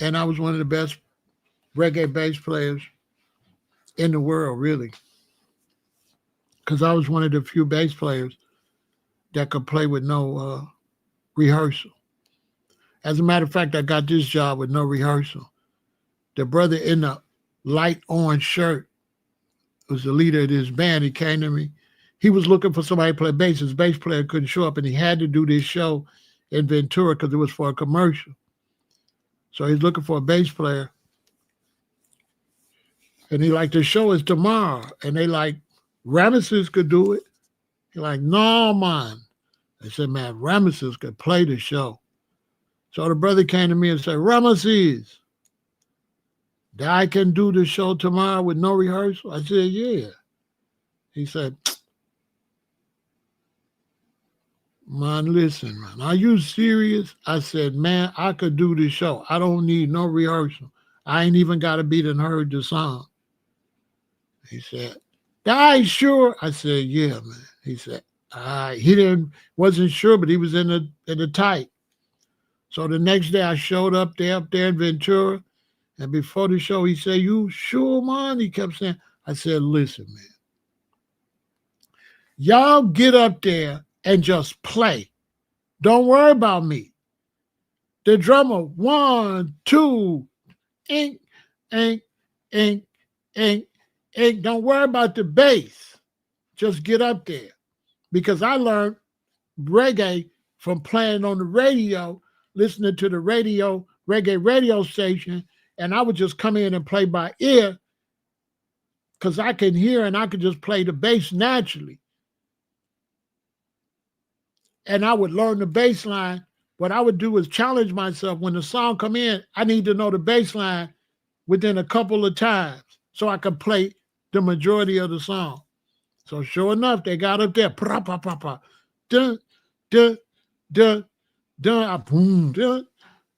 And I was one of the best reggae bass players in the world, really. Because I was one of the few bass players that could play with no rehearsal. As a matter of fact, I got this job with no rehearsal. The brother in the light orange shirt was the leader of this band. He came to me. He was looking for somebody to play bass. His bass player couldn't show up, and he had to do this show in Ventura because it was for a commercial. So he's looking for a bass player. And he like, the show is tomorrow. And they like, Ramesses could do it. He like, no, man. I said, man, Ramesses could play the show. So the brother came to me and said, Ramesses, I can do the show tomorrow with no rehearsal? I said, yeah. He said, man, listen, man, are you serious? I said, man, I could do the show. I don't need no rehearsal. I ain't even got to be done heard the song. He said, "I sure?" I said, "Yeah, man." He said, he wasn't sure, but he was in the tight. So the next day I showed up there in Ventura, and before the show, he said, "You sure, man?" He kept saying. I said, "Listen, man, y'all get up there and just play. Don't worry about me." The drummer, 1, 2, ink. ink, ink, ink, ink. Don't worry about the bass. Just get up there. Because I learned reggae from playing on the radio, listening to the reggae radio station, and I would just come in and play by ear because I can hear and I could just play the bass naturally. And I would learn the bass line. What I would do is challenge myself. When the song come in, I need to know the bass line within a couple of times so I could play the majority of the song. So sure enough, they got up there, pra pa pa pa, dun dun dun dun, boom dun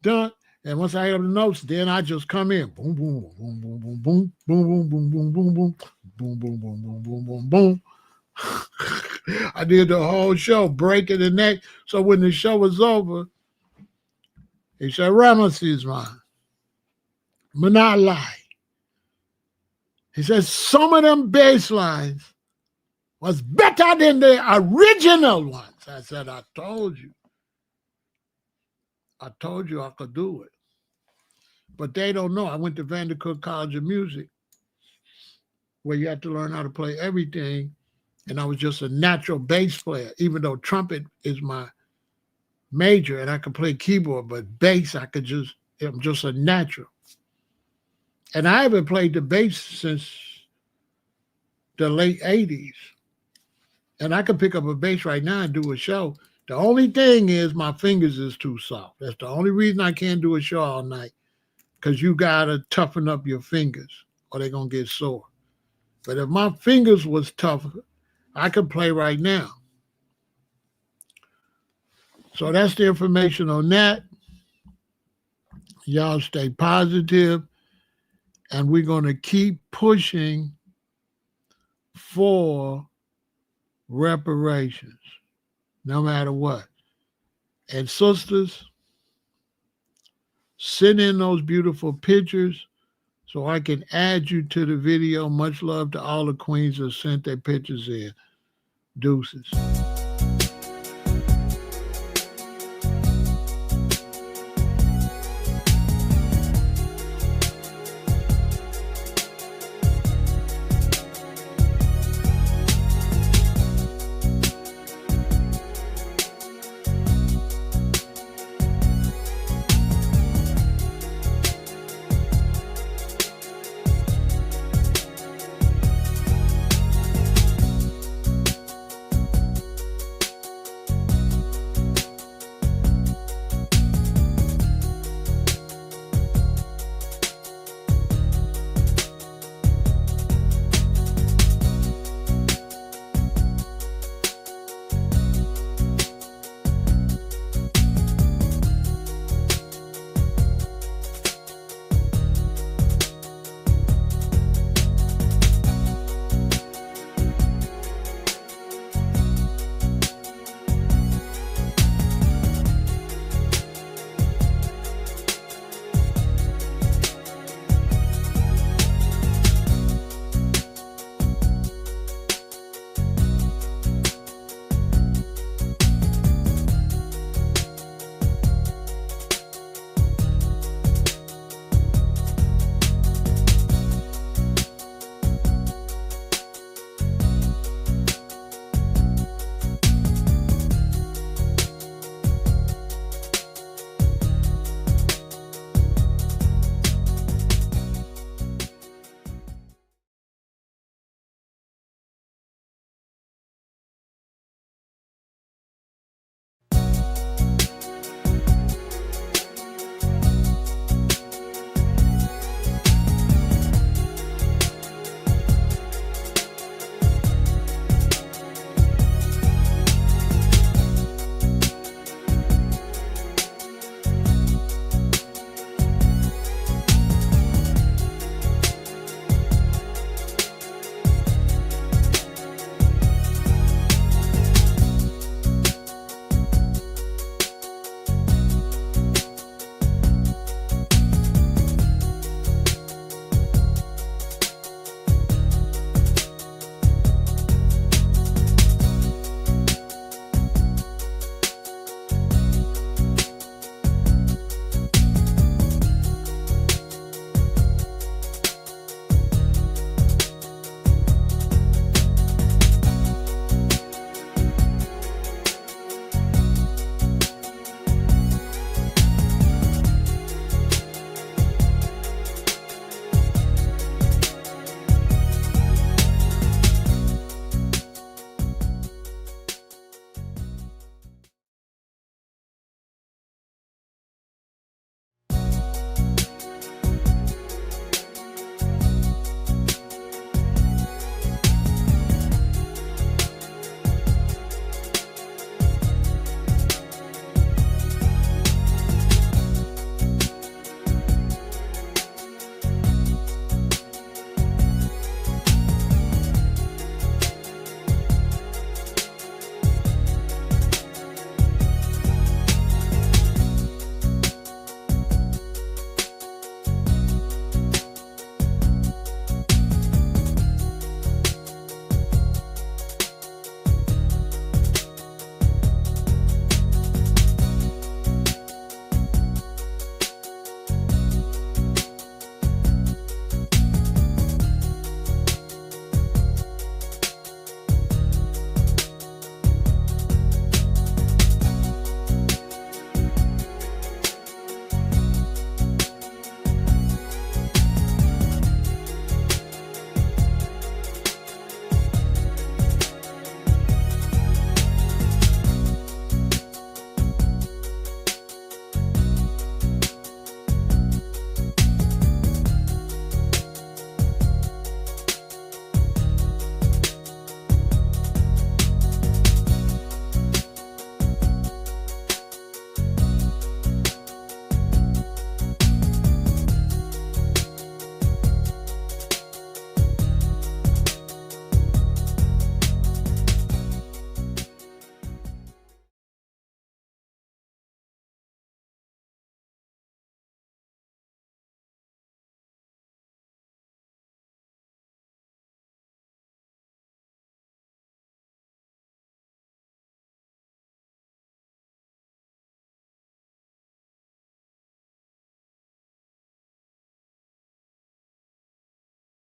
dun. And once I hear the notes, then I just come in, boom boom boom boom boom boom boom boom boom boom boom boom boom boom boom boom boom boom boom. I did the whole show, breaking the neck. So when the show was over, he said, Ramesses, man, I'm not lie. He said, some of them bass lines was better than the original ones. I said, I told you I could do it. But they don't know. I went to Vandercook College of Music, where you have to learn how to play everything. And I was just a natural bass player, even though trumpet is my major and I could play keyboard, but bass, I'm just a natural. And I haven't played the bass since the late 80s. And I can pick up a bass right now and do a show. The only thing is my fingers is too soft. That's the only reason I can't do a show all night, because you got to toughen up your fingers or they're going to get sore. But if my fingers was tougher, I could play right now. So that's the information on that. Y'all stay positive, and we're going to keep pushing for reparations, no matter what. And sisters, send in those beautiful pictures so I can add you to the video. Much love to all the queens that sent their pictures in. Deuces.